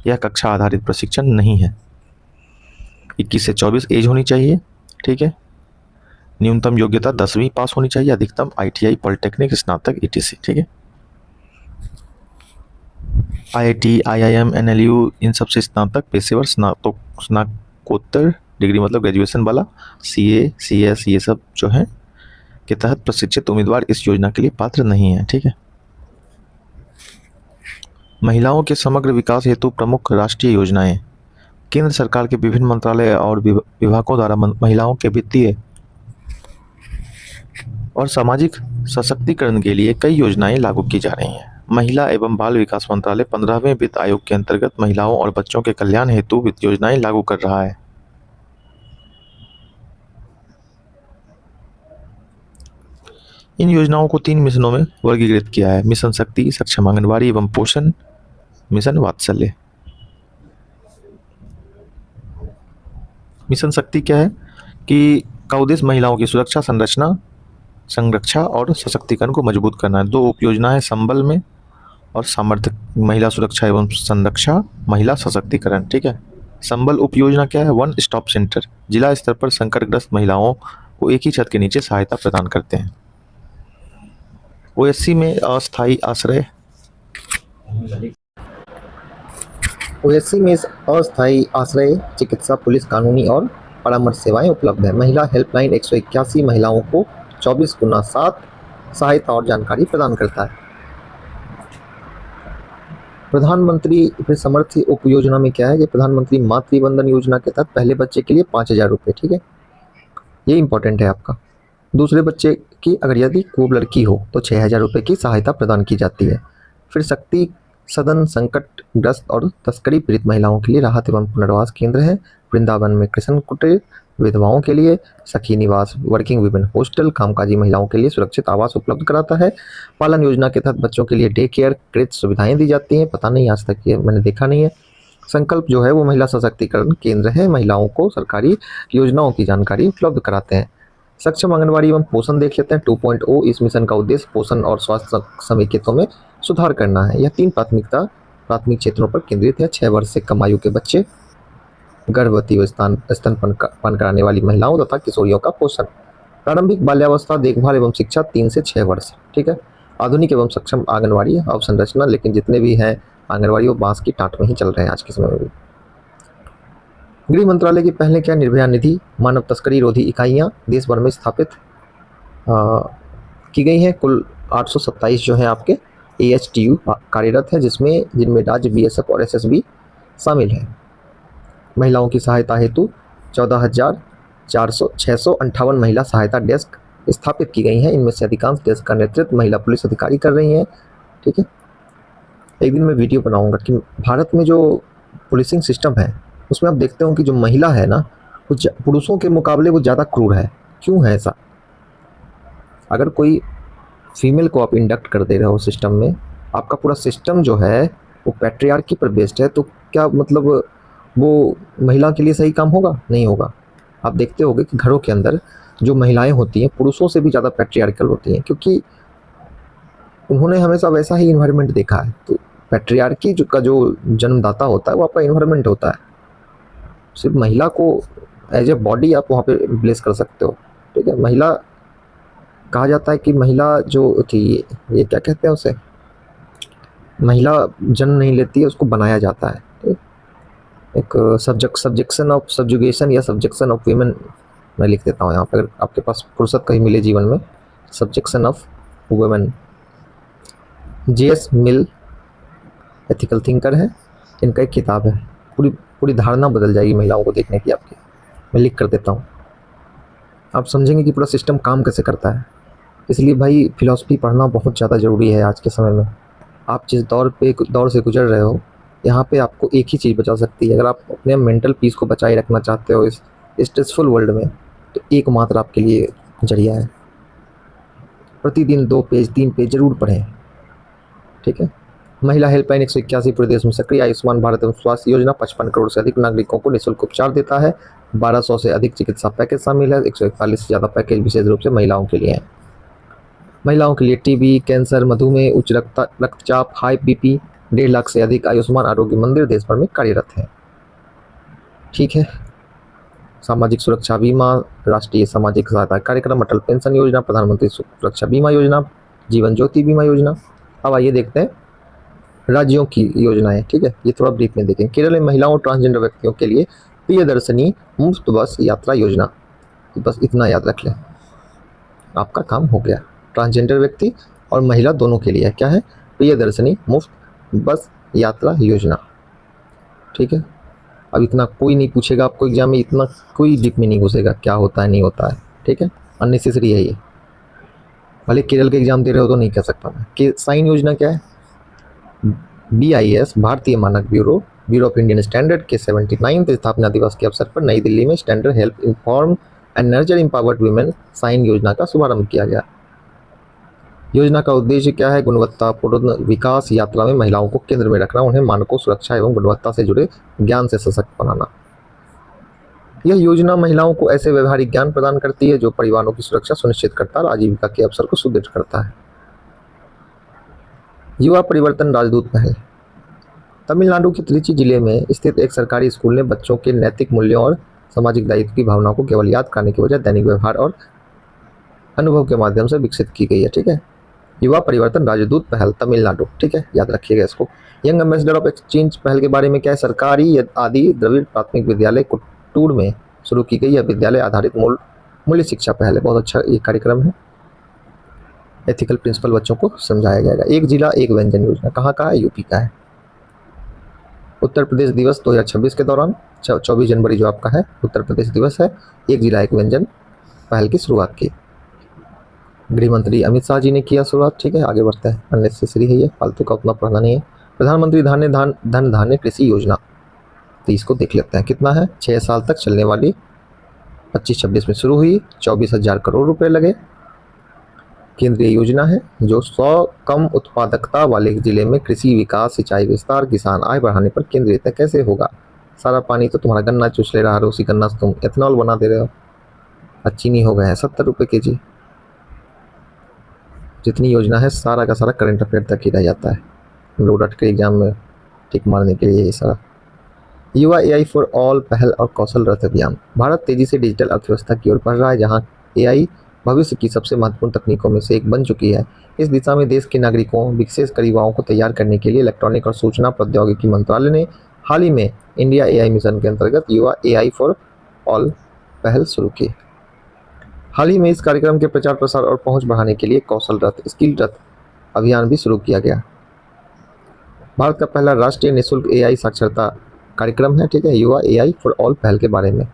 यह कक्षा आधारित प्रशिक्षण नहीं है। 21 से 24 एज होनी चाहिए। ठीक है, न्यूनतम योग्यता 10वीं पास होनी चाहिए, अधिकतम ITI, पॉलिटेक्निक, स्नातक, ETC। ठीक है, IIT, IIM, NLU इन सबसे स्नातक, पेशेवर, स्नातकोत्तर डिग्री मतलब ग्रेजुएशन वाला, CA, CS ये सब जो है के तहत प्रशिक्षित उम्मीदवार इस योजना के लिए पात्र नहीं है। ठीक है, महिलाओं के समग्र विकास हेतु प्रमुख राष्ट्रीय योजनाएं। केंद्र सरकार के विभिन्न मंत्रालय और विभागों द्वारा महिलाओं के वित्तीय और सामाजिक सशक्तिकरण के लिए कई योजनाएं लागू की जा रही हैं। महिला एवं बाल विकास मंत्रालय 15वें वित्त आयोग के अंतर्गत महिलाओं और बच्चों के कल्याण हेतु वित्त योजनाएं लागू कर रहा है। इन योजनाओं को 3 मिशनों में वर्गीकृत किया है: मिशन शक्ति, सक्षम आंगनबाड़ी एवं पोषण, मिशन वात्सल्य। मिशन शक्ति क्या है कि का उद्देश्य महिलाओं की सुरक्षा, संरक्षा और सशक्तिकरण को मजबूत करना है। 2 उप योजना है: संबल में और सामर्थ्य महिला सुरक्षा एवं संरक्षा, महिला सशक्तिकरण। ठीक है, संबल उप योजना क्या है? 1 स्टॉप सेंटर, जिला स्तर पर संकटग्रस्त महिलाओं को एक ही छत के नीचे सहायता प्रदान करते हैं। OSC में अस्थायी आश्रय, चिकित्सा, पुलिस, कानूनी और परामर्श सेवाएं उपलब्ध है। महिला हेल्पलाइन 181 महिलाओं को 24x7 सहायता और जानकारी प्रदान करता है। प्रधानमंत्री समर्थी उप योजना में क्या है? ये प्रधानमंत्री मातृ वंदन योजना के तहत पहले बच्चे के लिए 5,000 रुपये। ठीक है, ये इंपॉर्टेंट है आपका। दूसरे बच्चे की अगर यदि खूब लड़की हो तो 6,000 रुपये की सहायता प्रदान की जाती है। फिर शक्ति सदन संकटग्रस्त और तस्करी पीड़ित महिलाओं के लिए राहत एवं पुनर्वास केंद्र है। वृंदावन में कृष्ण कुटीर, विधवाओं के लिए सखी निवास, वर्किंग वुमेन हॉस्टल, कामकाजी महिलाओं के लिए सुरक्षित आवास उपलब्ध कराता है। पालन योजना के तहत बच्चों के लिए डे केयर, क्रेच सुविधाएं दी जाती हैं। पता नहीं, आज तक ये मैंने देखा नहीं है। संकल्प जो है वो महिला सशक्तिकरण केंद्र है, महिलाओं को सरकारी योजनाओं की जानकारी उपलब्ध कराते हैं। सक्षम आंगनबाड़ी एवं पोषण देख लेते हैं 2.0। इस मिशन का उद्देश्य पोषण और स्वास्थ्य समेकितों में सुधार करना है। यह 3 प्राथमिक क्षेत्रों पर केंद्रित है: 6 वर्ष से कम आयु के बच्चे, गर्भवती व स्तनपान कराने वाली महिलाओं तथा किशोरियों का पोषण। प्रारंभिक बाल्यावस्था देखभाल एवं शिक्षा 3 से 6 वर्ष। ठीक है, आधुनिक एवं सक्षम आंगनबाड़ी अवसंरचना, लेकिन जितने भी हैं आंगनबाड़ी वो बांस की टाट में ही चल रहे हैं आज के समय में भी। गृह मंत्रालय की पहले क्या? निर्भया निधि, मानव तस्करी रोधी इकाइयाँ देश भर में स्थापित की गई हैं। कुल 827 जो है आपके AHTU कार्यरत है, जिनमें राज्य, BSF और SSB शामिल है। महिलाओं की सहायता हेतु 14,658 महिला सहायता डेस्क स्थापित की गई हैं। इनमें से अधिकांश डेस्क का नेतृत्व महिला पुलिस अधिकारी कर रही हैं। ठीक है, एक दिन मैं वीडियो बनाऊंगा कि भारत में जो पुलिसिंग सिस्टम है उसमें आप देखते हो कि जो महिला है ना वो पुरुषों के मुकाबले वो ज़्यादा क्रूर है। क्यों है ऐसा? अगर कोई फीमेल को आप इंडक्ट कर दे रहे हो सिस्टम में, आपका पूरा सिस्टम जो है वो पैट्रियार्की पर बेस्ड है, तो क्या मतलब वो महिला के लिए सही काम होगा? नहीं होगा। आप देखते होंगे कि घरों के अंदर जो महिलाएं होती हैं पुरुषों से भी ज़्यादा पैट्रियार्कल होती हैं, क्योंकि उन्होंने हमेशा वैसा ही इन्वायरमेंट देखा है। तो पैट्रियार्की का जो जन्मदाता होता है वो आपका इन्वायरमेंट होता है। सिर्फ महिला को एज ए बॉडी आप वहाँ पे रिप्लेस कर सकते हो, ठीक है। महिला कहा जाता है कि महिला जो थी, ये क्या कहते हैं उसे, महिला जन्म नहीं लेती है, उसको बनाया जाता है। ठीक? एक सब्जेक्शन ऑफ सब्जुगेशन या सब्जेक्शन ऑफ वीमेन मैं लिख देता हूँ यहाँ पर, अगर आपके पास फुर्सत कहीं मिले जीवन में। Subjection of women, J.S. Mill ethical thinker है, इनका एक किताब है। पूरी पूरी धारणा बदल जाएगी महिलाओं को देखने की आपकी। मैं लिख कर देता हूँ, आप समझेंगे कि पूरा सिस्टम काम कैसे करता है। इसलिए भाई फिलॉसफी पढ़ना बहुत ज़्यादा ज़रूरी है आज के समय में। आप जिस दौर से गुजर रहे हो, यहाँ पे आपको एक ही चीज़ बचा सकती है। अगर आप अपने मेंटल पीस को बचाए रखना चाहते हो इस स्ट्रेसफुल वर्ल्ड में, तो एकमात्र आपके लिए जरिया है, प्रतिदिन 2 पेज 3 पेज जरूर पढ़ें, ठीक है। महिला हेल्पलाइन 181 पूरे देश में सक्रिय। आयुष्मान भारत एवं स्वास्थ्य योजना 55 करोड़ से अधिक नागरिकों को निःशुल्क उपचार देता है। 1200 से अधिक चिकित्सा पैकेज शामिल है। 141 से ज़्यादा पैकेज विशेष रूप से महिलाओं के लिए हैं। महिलाओं के लिए टीबी, कैंसर, मधुमेह, उच्च रक्तचाप, हाई बीपी, 1.5 लाख से अधिक आयुष्मान आरोग्य मंदिर देश भर में कार्यरत हैं, ठीक है। सामाजिक सुरक्षा बीमा, राष्ट्रीय सामाजिक सहायता कार्यक्रम, अटल पेंशन योजना, प्रधानमंत्री सुरक्षा बीमा योजना, जीवन ज्योति बीमा योजना। अब आइए देखते हैं राज्यों की योजनाएं, ठीक है। ये थोड़ा ब्रीफ में देखें। केरल में महिलाओं और ट्रांसजेंडर व्यक्तियों के लिए प्रियदर्शनी मुफ्त बस यात्रा योजना। बस इतना याद रख लें, आपका काम हो गया। ट्रांसजेंडर व्यक्ति और महिला दोनों के लिए क्या है? प्रियदर्शनी मुफ्त बस यात्रा योजना, ठीक है। अब इतना कोई नहीं पूछेगा आपको एग्जाम में, इतना कोई डीप में नहीं घुसेगा क्या होता है नहीं होता है, ठीक है। अननेसेसरी है ये, भले केरल के एग्जाम दे रहे हो तो नहीं कह सकता मैं। कि साइन योजना क्या है? BIS भारतीय मानक ब्यूरो ऑफ इंडियन स्टैंडर्ड के 79वें स्थापना दिवस के अवसर पर नई दिल्ली में standard help inform and nurture empowered women sign योजना का शुभारंभ किया गया। योजना का उद्देश्य क्या है? गुणवत्तापूर्ण विकास यात्रा में महिलाओं को केंद्र में रखना, उन्हें मानकों, सुरक्षा एवं गुणवत्ता से जुड़े ज्ञान से सशक्त बनाना। यह योजना महिलाओं को ऐसे व्यवहारिक ज्ञान प्रदान करती है जो परिवारों की सुरक्षा सुनिश्चित करता है और आजीविका के अवसर को सुदृढ़ करता है। युवा परिवर्तन राजदूत पहल। तमिलनाडु के त्रिची जिले में स्थित एक सरकारी स्कूल ने बच्चों के नैतिक मूल्यों और सामाजिक दायित्व की भावना को केवल याद करने की बजाय दैनिक व्यवहार और अनुभव के माध्यम से विकसित की गई है, ठीक है। युवा परिवर्तन राजदूत पहल तमिलनाडु, ठीक है, याद रखिएगा इसको। यंग एम्बेसडर ऑफ एक्सचेंज पहल के बारे में क्या है? सरकारी आदि द्रविड़ प्राथमिक विद्यालय कुट्टूर में शुरू की गई यह विद्यालय आधारित मूल्य शिक्षा पहल है। बहुत अच्छा ये कार्यक्रम है। एथिकल प्रिंसिपल बच्चों को समझाया जाएगा। एक जिला एक व्यंजन योजना कहाँ का है? यूपी का है। उत्तर प्रदेश दिवस 2026 के दौरान 24 जनवरी जो आपका है उत्तर प्रदेश दिवस है, एक जिला एक व्यंजन पहल की शुरुआत की। गृह मंत्री अमित शाह जी ने किया शुरुआत, ठीक है। आगे बढ़ते हैं, अननेसेसरी है ये, फालतू का उतना पढ़ना नहीं है। प्रधानमंत्री धन धान्य कृषि योजना, तो इसको देख लेते हैं कितना है। 6 साल तक चलने वाली, 25-26 में शुरू हुई, 24,000 करोड़ रुपए लगे। केंद्रीय योजना है जो 100 कम उत्पादकता वाले जिले में कृषि विकास, सिंचाई विस्तार, किसान आय बढ़ाने पर केंद्रित है। कैसे होगा? सारा पानी तो तुम्हारा गन्ना चूस ले रहा है, उसी गन्ना से तुम एथेनॉल बना दे रहे हो। आज चीनी हो गए हैं 70 रुपये kg। जितनी योजना है सारा का सारा करंट अफेयर तक ही रह जाता है, हम लोग रट के एग्जाम में टिक मारने के लिए ये सारा। युवा AI फॉर ऑल पहल और कौशल रथ अभियान। भारत तेजी से डिजिटल अर्थव्यवस्था की ओर बढ़ रहा है, जहां AI भविष्य की सबसे महत्वपूर्ण तकनीकों में से एक बन चुकी है। इस दिशा में देश के नागरिकों, विशेषकर युवाओं को तैयार करने के लिए इलेक्ट्रॉनिक और सूचना प्रौद्योगिकी मंत्रालय ने हाल ही में इंडिया AI मिशन के अंतर्गत युवा AI फॉर ऑल पहल शुरू की। हाल ही में इस कार्यक्रम के प्रचार प्रसार और पहुंच बढ़ाने के लिए कौशल रथ, स्किल रथ अभियान भी शुरू किया गया। भारत का पहला राष्ट्रीय निःशुल्क AI साक्षरता कार्यक्रम है, ठीक है, युवा AI फॉर ऑल पहल के बारे में।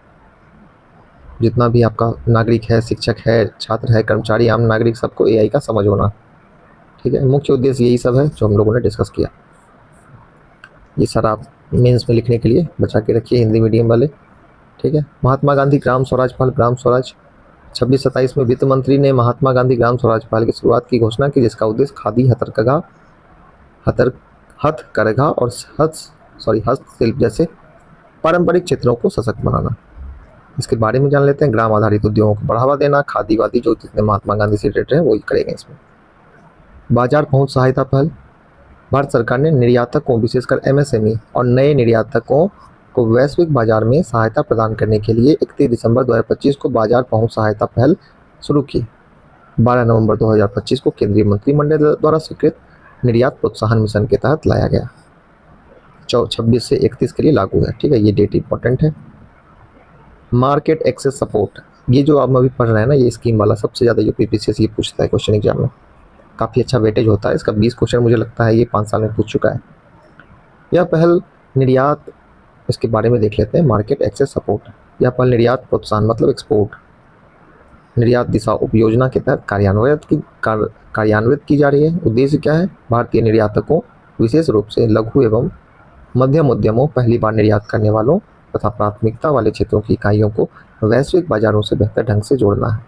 जितना भी आपका नागरिक है, शिक्षक है, छात्र है, कर्मचारी, आम नागरिक, सबको AI का समझ होना, ठीक है। मुख्य उद्देश्य यही सब है जो हम लोगों ने डिस्कस किया। ये सारा आप मेंस में लिखने के लिए बचा के रखिए, हिंदी मीडियम वाले, ठीक है। महात्मा गांधी ग्राम स्वराज पहल, ग्राम स्वराज 26-27 में वित्त मंत्री ने महात्मा गांधी ग्राम स्वराज पहल की शुरुआत की घोषणा की, जिसका उद्देश्य खादी, हथकरघा और हस्तशिल्प जैसे पारंपरिक क्षेत्रों को सशक्त बनाना। इसके बारे में जान लेते हैं। ग्राम आधारित उद्योगों को बढ़ावा देना, खादी वादी जो जितने महात्मा गांधी से रिलेटेड है वही करेंगे इसमें। बाजार पहुंच सहायता पहल, भारत सरकार ने निर्यातक को, विशेषकर एमएसएमई और नए निर्यातकों को वैश्विक बाजार में सहायता प्रदान करने के लिए 31 दिसंबर 2025 को बाजार पहुंच सहायता पहल शुरू की। 12 नवंबर 2025 को केंद्रीय मंत्रिमंडल द्वारा स्वीकृत निर्यात प्रोत्साहन मिशन के तहत लाया गया। 26 से 31 के लिए लागू है, ठीक है। ये डेट इंपॉर्टेंट है। मार्केट एक्सेस सपोर्ट, ये जो आप अभी पढ़ रहे हैं ना, ये स्कीम वाला सबसे ज़्यादा यूपीपीसीएससी पूछता है क्वेश्चन एग्जाम में, काफ़ी अच्छा वेटेज होता है इसका। 20 क्वेश्चन मुझे लगता है ये 5 साल में पूछ चुका है। यह पहल निर्यात, इसके बारे में देख लेते हैं। मार्केट एक्सेस सपोर्ट, यह पहल निर्यात प्रोत्साहन मतलब एक्सपोर्ट निर्यात दिशा उपयोजना के तहत कार्यान्वित की जा रही है। उद्देश्य क्या है? भारतीय निर्यातकों, विशेष रूप से लघु एवं मध्यम उद्यमों, पहली बार निर्यात करने वालों तथा प्राथमिकता वाले क्षेत्रों की इकाइयों को वैश्विक बाजारों से बेहतर ढंग से जोड़ना है।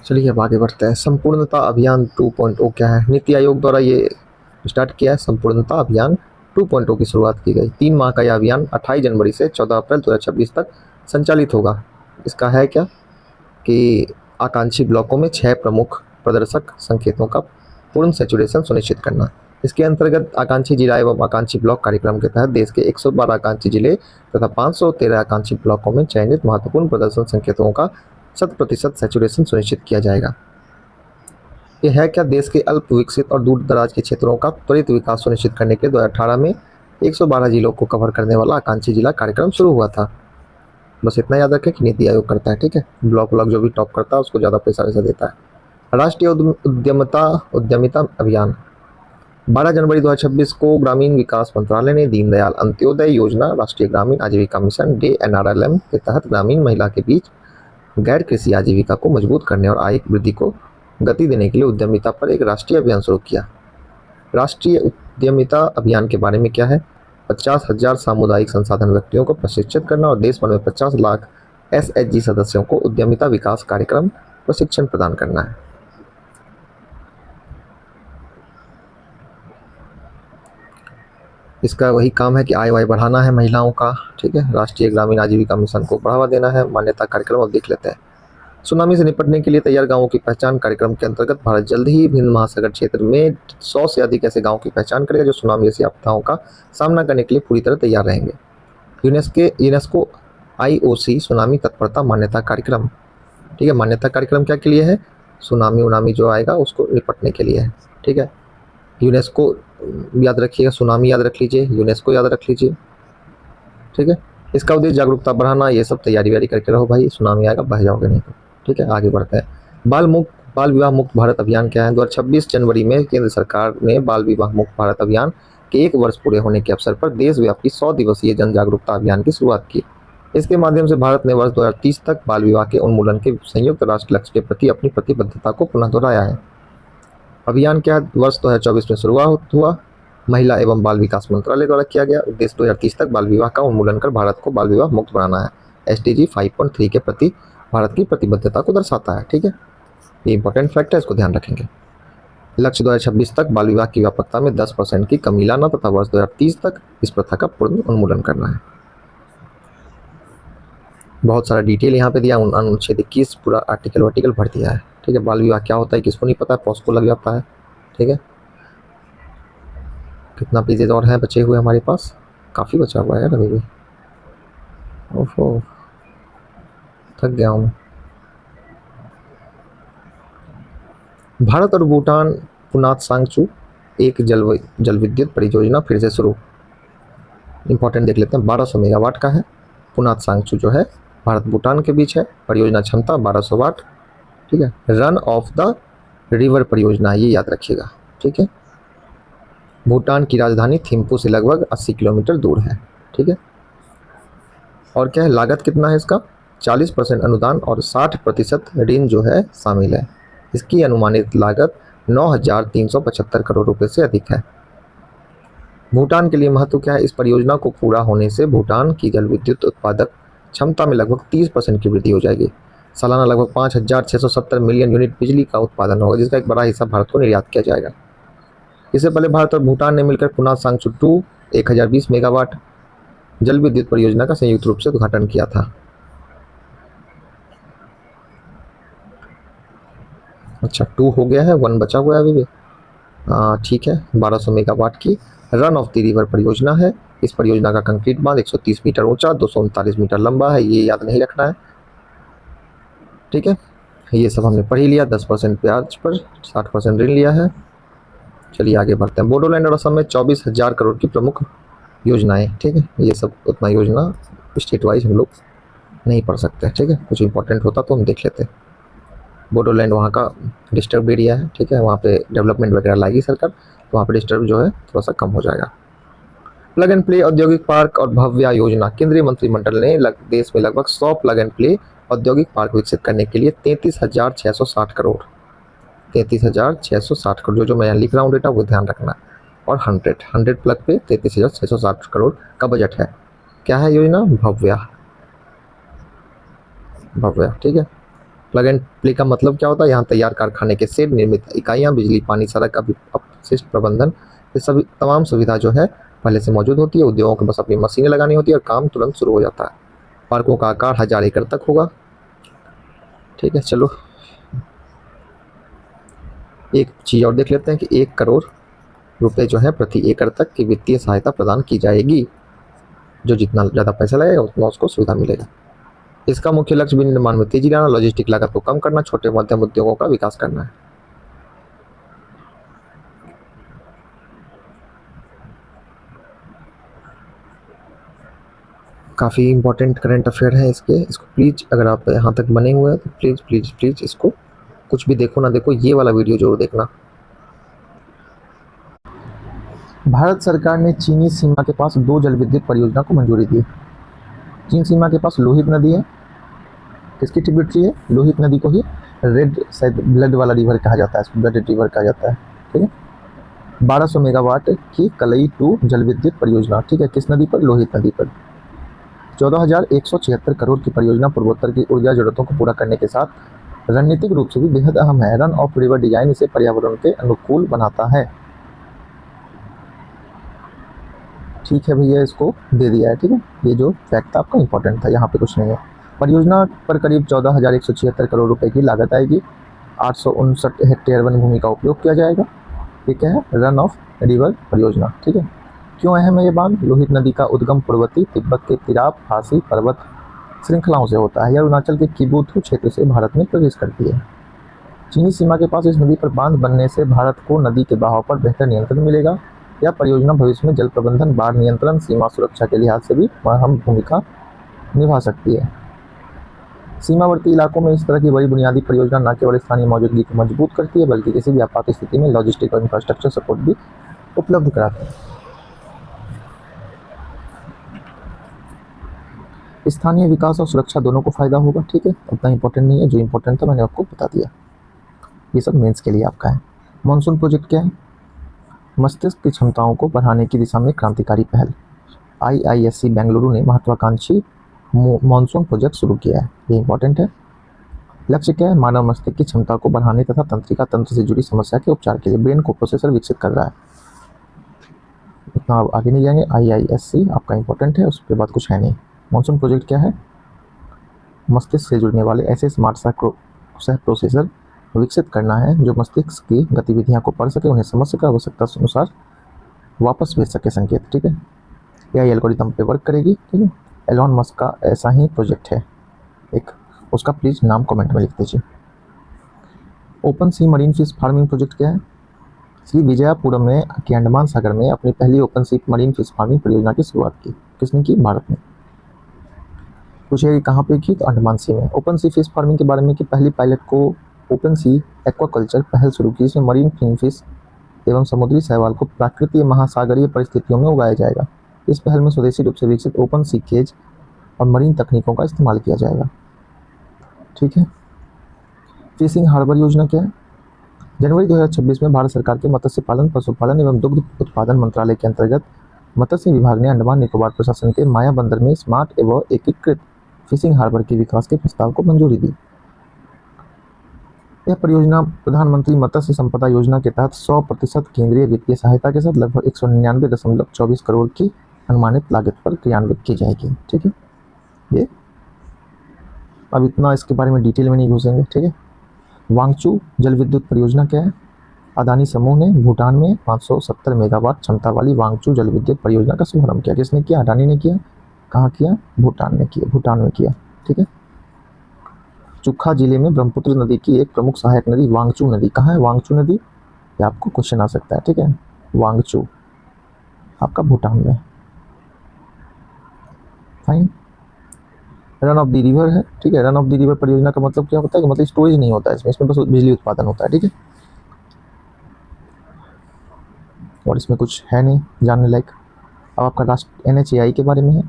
चलिए अब आगे बढ़ते हैं। संपूर्णता अभियान 2.0 क्या है? नीति आयोग द्वारा ये स्टार्ट किया है। संपूर्णता अभियान 2.0 की शुरुआत की गई। 3 माह का यह अभियान 28 जनवरी से 14 अप्रैल 2026 तक संचालित होगा। इसका है क्या कि आकांक्षी ब्लॉकों में 6 प्रमुख प्रदर्शक संकेतों का पूर्ण सैचुरेशन सुनिश्चित करना। इसके अंतर्गत आकांक्षी जिला एवं आकांक्षी ब्लॉक कार्यक्रम के तहत देश के 112 आकांक्षी जिले तथा 513 आकांक्षी ब्लॉकों में चयनित महत्वपूर्ण प्रदर्शन संकेतों का 100% सैचुरेशन सुनिश्चित किया जाएगा। यह है क्या? देश के अल्प विकसित और दूर दराज के क्षेत्रों का त्वरित विकास सुनिश्चित करने के 2018 में 112 जिलों को कवर करने वाला आकांक्षी जिला कार्यक्रम शुरू हुआ था। बस इतना याद रखें कि नीति आयोग करता है, ठीक है। ब्लॉक जो भी टॉप करता है उसको ज़्यादा पैसा वैसा देता है। राष्ट्रीय उद्यमिता अभियान 12 जनवरी 2026 को ग्रामीण विकास मंत्रालय ने दीनदयाल अंत्योदय योजना, राष्ट्रीय ग्रामीण आजीविका मिशन DNRLM के तहत ग्रामीण महिला के बीच गैर कृषि आजीविका को मजबूत करने और आय वृद्धि को गति देने के लिए उद्यमिता पर एक राष्ट्रीय अभियान शुरू किया। राष्ट्रीय उद्यमिता अभियान के बारे में क्या है? 50,000 सामुदायिक संसाधन व्यक्तियों को प्रशिक्षित करना और देश भर में 50 लाख SHG सदस्यों को उद्यमिता विकास कार्यक्रम प्रशिक्षण प्रदान करना है। इसका वही काम है कि आय वाय बढ़ाना है महिलाओं का, ठीक है। राष्ट्रीय ग्रामीण आजीविका मिशन को बढ़ावा देना है। मान्यता कार्यक्रम अब देख लेते हैं। सुनामी से निपटने के लिए तैयार गांवों की पहचान कार्यक्रम के अंतर्गत भारत जल्द ही हिंद महासागर क्षेत्र में 100 से अधिक ऐसे गांवों की पहचान करेगा जो सुनामी जैसी आपदाओं का सामना करने के लिए पूरी तरह तैयार रहेंगे। यूनेस्को IOC सुनामी तत्परता मान्यता कार्यक्रम, ठीक है। मान्यता कार्यक्रम क्या के लिए है? सुनामी जो आएगा उसको निपटने के लिए है, ठीक है। यूनेस्को याद रखिएगा, सुनामी याद रख लीजिए, यूनेस्को याद रख लीजिए, ठीक है। इसका उद्देश्य जागरूकता बढ़ाना। ये सब तैयारी करके रहो भाई, सुनामी आएगा बह जाओगे नहीं तो, ठीक है। आगे बढ़ते हैं। बाल विवाह मुक्त भारत अभियान क्या है? 2026 जनवरी में केंद्र सरकार ने बाल विवाह मुक्त भारत अभियान के 1 वर्ष पूरे होने के अवसर पर देशव्यापी 100 दिवसीय जन जागरूकता अभियान की शुरुआत की। इसके माध्यम से भारत ने वर्ष 2030 तक बाल विवाह के उन्मूलन के संयुक्त राष्ट्र लक्ष्य के प्रति अपनी प्रतिबद्धता को पुनः दोहराया है। अभियान क्या वर्ष 2024 में शुरुआत हुआ, महिला एवं बाल विकास मंत्रालय द्वारा किया गया। उद्देश्य 2030 तक बाल विवाह का उन्मूलन कर भारत को बाल विवाह मुक्त बनाना है। SDG 5.3 के प्रति भारत की प्रतिबद्धता को दर्शाता है, ठीक है। ये इंपॉर्टेंट फैक्ट है, इसको ध्यान रखेंगे। लक्ष्य 2026 तक बाल विवाह की व्यापकता में 10% की कमी लाना तथा वर्ष 2030 तक इस प्रथा का पूर्ण उन्मूलन करना है। बहुत सारा डिटेल यहाँ पे दिया, अनुच्छेद 21 पूरा आर्टिकल भर दिया है, ठीक है। बाल विवाह क्या होता है किसको नहीं पता, पॉस्को लग जाता है, ठीक है। कितना पेजेज और हैं बचे हुए हमारे पास? काफ़ी बचा हुआ है यार अभी भी। ओहो, थक गया हूँ। भारत और भूटान पुनात सांगचू एक जल विद्युत परियोजना फिर से शुरू। इंपॉर्टेंट देख लेते हैं। 1200 मेगावाट का है। पुनात सांगचू जो है भारत भूटान के बीच है। परियोजना क्षमता 1200 वाट, ठीक है। रन ऑफ द रिवर परियोजना, ये याद रखिएगा, ठीक है। भूटान की राजधानी थिम्पू से लगभग 80 किलोमीटर दूर है, ठीक है। और क्या है, लागत कितना है इसका? 40% अनुदान और 60% ऋण जो है शामिल है। इसकी अनुमानित लागत 9,375 करोड़ रुपए से अधिक है। भूटान के लिए महत्व क्या है? इस परियोजना को पूरा होने से भूटान की जल विद्युत उत्पादक क्षमता में लगभग 30% की वृद्धि हो जाएगी। सालाना लगभग 5,670 मिलियन यूनिट बिजली का उत्पादन होगा, जिसका एक बड़ा हिस्सा भारत को निर्यात किया जाएगा। इससे पहले भारत और भूटान ने मिलकर पुना सांगचू 2 1020 मेगावाट जल विद्युत परियोजना का संयुक्त रूप से उद्घाटन किया था। अच्छा, 2 हो गया है, 1 बचा हुआ है अभी भी। ठीक है, 1200 मेगावाट की रन ऑफ द रिवर परियोजना है। इस परियोजना का कंक्रीट बांध 130 मीटर ऊंचा, 239 मीटर लंबा है। ये याद नहीं रखना है, ठीक है। ये सब हमने पढ़ ही लिया। 10% ब्याज पर 60% ऋण लिया है। चलिए आगे बढ़ते हैं। बोडोलैंड और असम में 24,000 करोड़ की प्रमुख योजनाएं, ठीक है। ये सब उतना योजना स्टेट वाइज हम लोग नहीं पढ़ सकते, ठीक है। कुछ इंपॉर्टेंट होता तो हम देख लेते। बोडोलैंड वहाँ का डिस्टर्ब एरिया है, ठीक है। वहाँ पे डेवलपमेंट वगैरह लाएगी सरकार, तो वहाँ पे डिस्टर्ब जो है थोड़ा सा कम हो जाएगा। प्लग एंड प्ले औद्योगिक पार्क और भव्या योजना। केंद्रीय मंत्रिमंडल ने देश में लगभग 100 प्लग एंड प्ले औद्योगिक पार्क विकसित करने के लिए 33,660 करोड़ 33,660 करोड़, जो मैं यहाँ लिख रहा हूँ डेटा वो ध्यान रखना। और 100 प्लग पे 33,660 करोड़ का बजट है। क्या है योजना? भव्या, ठीक है। प्लग एंड प्ले का मतलब क्या होता है? यहाँ तैयार कारखाने के सेट, निर्मित इकाइयाँ, बिजली, पानी, सड़क, अपशिष्ट प्रबंधन, ये सभी तमाम सुविधा जो है पहले से मौजूद होती है। उद्योगों को बस अपनी मशीनें लगानी होती है और काम तुरंत शुरू हो जाता है। पार्कों का आकार 1000 एकड़ तक होगा, ठीक है। चलो एक चीज़ और देख लेते हैं कि 1 करोड़ रुपए जो है प्रति एकड़ तक की वित्तीय सहायता प्रदान की जाएगी। जो जितना ज़्यादा पैसा लगेगा उतना उसको सुविधा मिलेगा। इसका मुख्य लक्ष्य विनिर्माण में तेजी लाना, लॉजिस्टिक लागत को कम करना, छोटे मध्यम उद्योगों का विकास करना है। काफ़ी इंपॉर्टेंट करंट अफेयर है इसको प्लीज़, अगर आप यहाँ तक बने हुए हैं तो प्लीज़ प्लीज़ प्लीज़ इसको कुछ भी देखो ना देखो, ये वाला वीडियो जरूर देखना। भारत सरकार ने चीनी सीमा के पास 2 जल विद्युत परियोजना को मंजूरी दी। चीन सीमा के पास लोहित नदी है, किसकी ट्रिब्यूटरी है? लोहित नदी को ही रेड शायद ब्लड वाला रिवर कहा जाता है, ब्लड रिवर कहा जाता है, ठीक है। 1200 मेगावाट की कलई 2 जल विद्युत परियोजना, ठीक है। किस नदी पर? लोहित नदी पर। 14,176 करोड़ की परियोजना पूर्वोत्तर की ऊर्जा जरूरतों को पूरा करने के साथ रणनीतिक रूप से भी बेहद अहम है। रन ऑफ रिवर डिजाइन इसे पर्यावरण के अनुकूल बनाता है, ठीक है भैया, इसको दे दिया है, ठीक है। ये जो फैक्ट था आपका इंपॉर्टेंट था, यहाँ पे कुछ नहीं है। परियोजना पर करीब 14,176 करोड़ रुपए की लागत आएगी। 859 हेक्टेयर वन भूमि का उपयोग किया जाएगा। ये क्या है? रन ऑफ रिवर परियोजना, ठीक है। क्यों अहम है ये बांध? लोहित नदी का उद्गम पूर्ववर्ती तिब्बत के तिराप फासी पर्वत श्रृंखलाओं से होता है। यह अरुणाचल के किबुथु क्षेत्र से भारत में प्रवेश करती है। चीनी सीमा के पास इस नदी पर बांध बनने से भारत को नदी के बहाव पर बेहतर नियंत्रण मिलेगा। यह परियोजना भविष्य में जल प्रबंधन, बाढ़ नियंत्रण, सीमा सुरक्षा के लिहाज से भी अहम भूमिका निभा सकती है। सीमावर्ती इलाकों में इस तरह की बड़ी बुनियादी परियोजना न केवल स्थानीय मौजूदगी को मजबूत करती है, बल्कि किसी भी आपात स्थिति में लॉजिस्टिक और इंफ्रास्ट्रक्चर सपोर्ट भी उपलब्ध कराती है। स्थानीय विकास और सुरक्षा दोनों को फायदा होगा, ठीक है। उतना इंपॉर्टेंट नहीं है, जो इंपॉर्टेंट था मैंने आपको बता दिया। ये सब मेंस के लिए आपका है। मानसून प्रोजेक्ट क्या है? मस्तिष्क की क्षमताओं को बढ़ाने की दिशा में क्रांतिकारी पहल। IISc बेंगलुरु ने महत्वाकांक्षी मानसून प्रोजेक्ट शुरू किया है, ये इंपॉर्टेंट है। लक्ष्य क्या है? मानव मस्तिष्क की क्षमता को बढ़ाने तथा तंत्रिका तंत्र से जुड़ी समस्या के उपचार के लिए ब्रेन को प्रोसेसर विकसित कर रहा है। इतना आगे नहीं जाएंगे। IISc आपका इंपॉर्टेंट है, उसके बाद कुछ है नहीं। मानसून प्रोजेक्ट क्या है? मस्तिष्क से जुड़ने वाले ऐसे स्मार्ट सह प्रोसेसर विकसित करना है जो मस्तिष्क की गतिविधियां को पढ़ सके, उन्हें समझ सके, आवश्यकता अनुसार वापस भेज सके संकेत, ठीक है। AI एल्गोरिथम पे वर्क करेगी, ठीक है। एलॉन मस्क का ऐसा ही प्रोजेक्ट है एक, उसका प्लीज नाम कमेंट में लिख दीजिए। ओपन सी मरीन फिश फार्मिंग प्रोजेक्ट क्या है? श्री विजयपुरम में के अंडमान सागर में अपनी पहली ओपन सी मरीन फिश फार्मिंग परियोजना की शुरुआत की। किसने की? भारत ने। पूछिए कहाँ पे की? तो अंडमान सी में। ओपन सी फिश फार्मिंग के बारे में कि पहली पायलट को ओपन सी एक्वाकल्चर पहल शुरू की, इसमें मरीन फिनफिश एवं समुद्री शैवाल को प्राकृतिक महासागरीय परिस्थितियों में उगाया जाएगा। इस पहल में स्वदेशी रूप से विकसित ओपन सी केज और मरीन तकनीकों का इस्तेमाल किया जाएगा, ठीक है। फिशिंग हार्बर योजना क्या है? जनवरी 2026 में भारत सरकार के मत्स्य पालन, पशुपालन एवं दुग्ध उत्पादन मंत्रालय के अंतर्गत मत्स्य विभाग ने अंडमान निकोबार प्रशासन के माया बंदर में स्मार्ट एवं एकीकृत फिशिंग हार्बर के विकास के प्रस्ताव को मंजूरी दी। यह परियोजना प्रधानमंत्री मत्स्य संपदा योजना के तहत 100% केंद्रीय वित्तीय सहायता के साथ लगभग 199.24 करोड़ की अनुमानित लागत पर क्रियान्वित की जाएगी। ठीक है, ये अब इतना इसके बारे में डिटेल में नहीं घुसेंगे। ठीक है, वांगचू जल विद्युत परियोजना क्या है? अदानी समूह ने भूटान में 570 मेगावाट क्षमता वाली वांगचू जल विद्युत परियोजना का शुभारंभ किया। किसने किया? अदानी ने किया। कहाँ किया? भूटान ने किया, भूटान में किया। ठीक है, चुखा जिले में ब्रह्मपुत्र नदी की एक प्रमुख सहायक नदी वांगचू नदी। कहाँ है वांगचू नदी? ये आपको क्वेश्चन आ सकता है। ठीक है, वांगचू आपका भूटान में। Fine. Run of the river है। ठीक है, रन ऑफ द रिवर परियोजना का मतलब क्या होता है? कि मतलब स्टोरेज नहीं होता है इसमें बस बिजली उत्पादन होता है। ठीक है, और इसमें कुछ है नहीं जानने लायक। अब आपका राष्ट्र NHAI के बारे में है।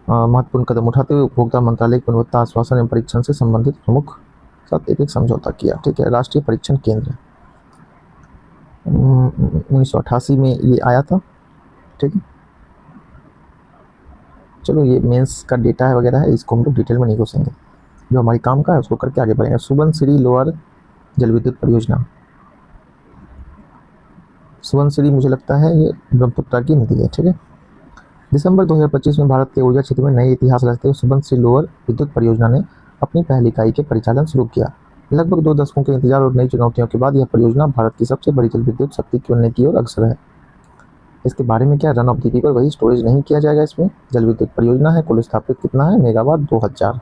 महत्वपूर्ण कदम उठाते हुए उपभोक्ता मंत्रालय की गुणवत्ता आश्वासन एवं परीक्षण से संबंधित प्रमुख साथ एक समझौता किया। ठीक है, राष्ट्रीय परीक्षण केंद्र 1988 में ये आया था। ठीक है, चलो ये मेंस का डेटा है वगैरह है, इसको हम लोग डिटेल में नहीं घुसेंगे। जो हमारी काम का है उसको करके आगे बढ़ेंगे। सुबनसिरी लोअर जल विद्युत परियोजना। सुबनसिरी मुझे लगता है ये ब्रह्मपुत्र की नदी है। ठीक है, दिसंबर 2025 में भारत के ऊर्जा क्षेत्र में नए इतिहास रचते हुए सुबनसिरी लोअर विद्युत परियोजना ने अपनी पहली इकाई के परिचालन शुरू किया। लगभग 2 दशकों के इंतजार और नई चुनौतियों के बाद यह परियोजना भारत की सबसे बड़ी जल विद्युत शक्ति बनने की ओर अग्रसर है। इसके बारे में क्या? रन ऑफ द रिवर, वही स्टोरेज नहीं किया जाएगा इसमें। जल विद्युत परियोजना है, कुल स्थापित कितना है? मेगावाट 2000।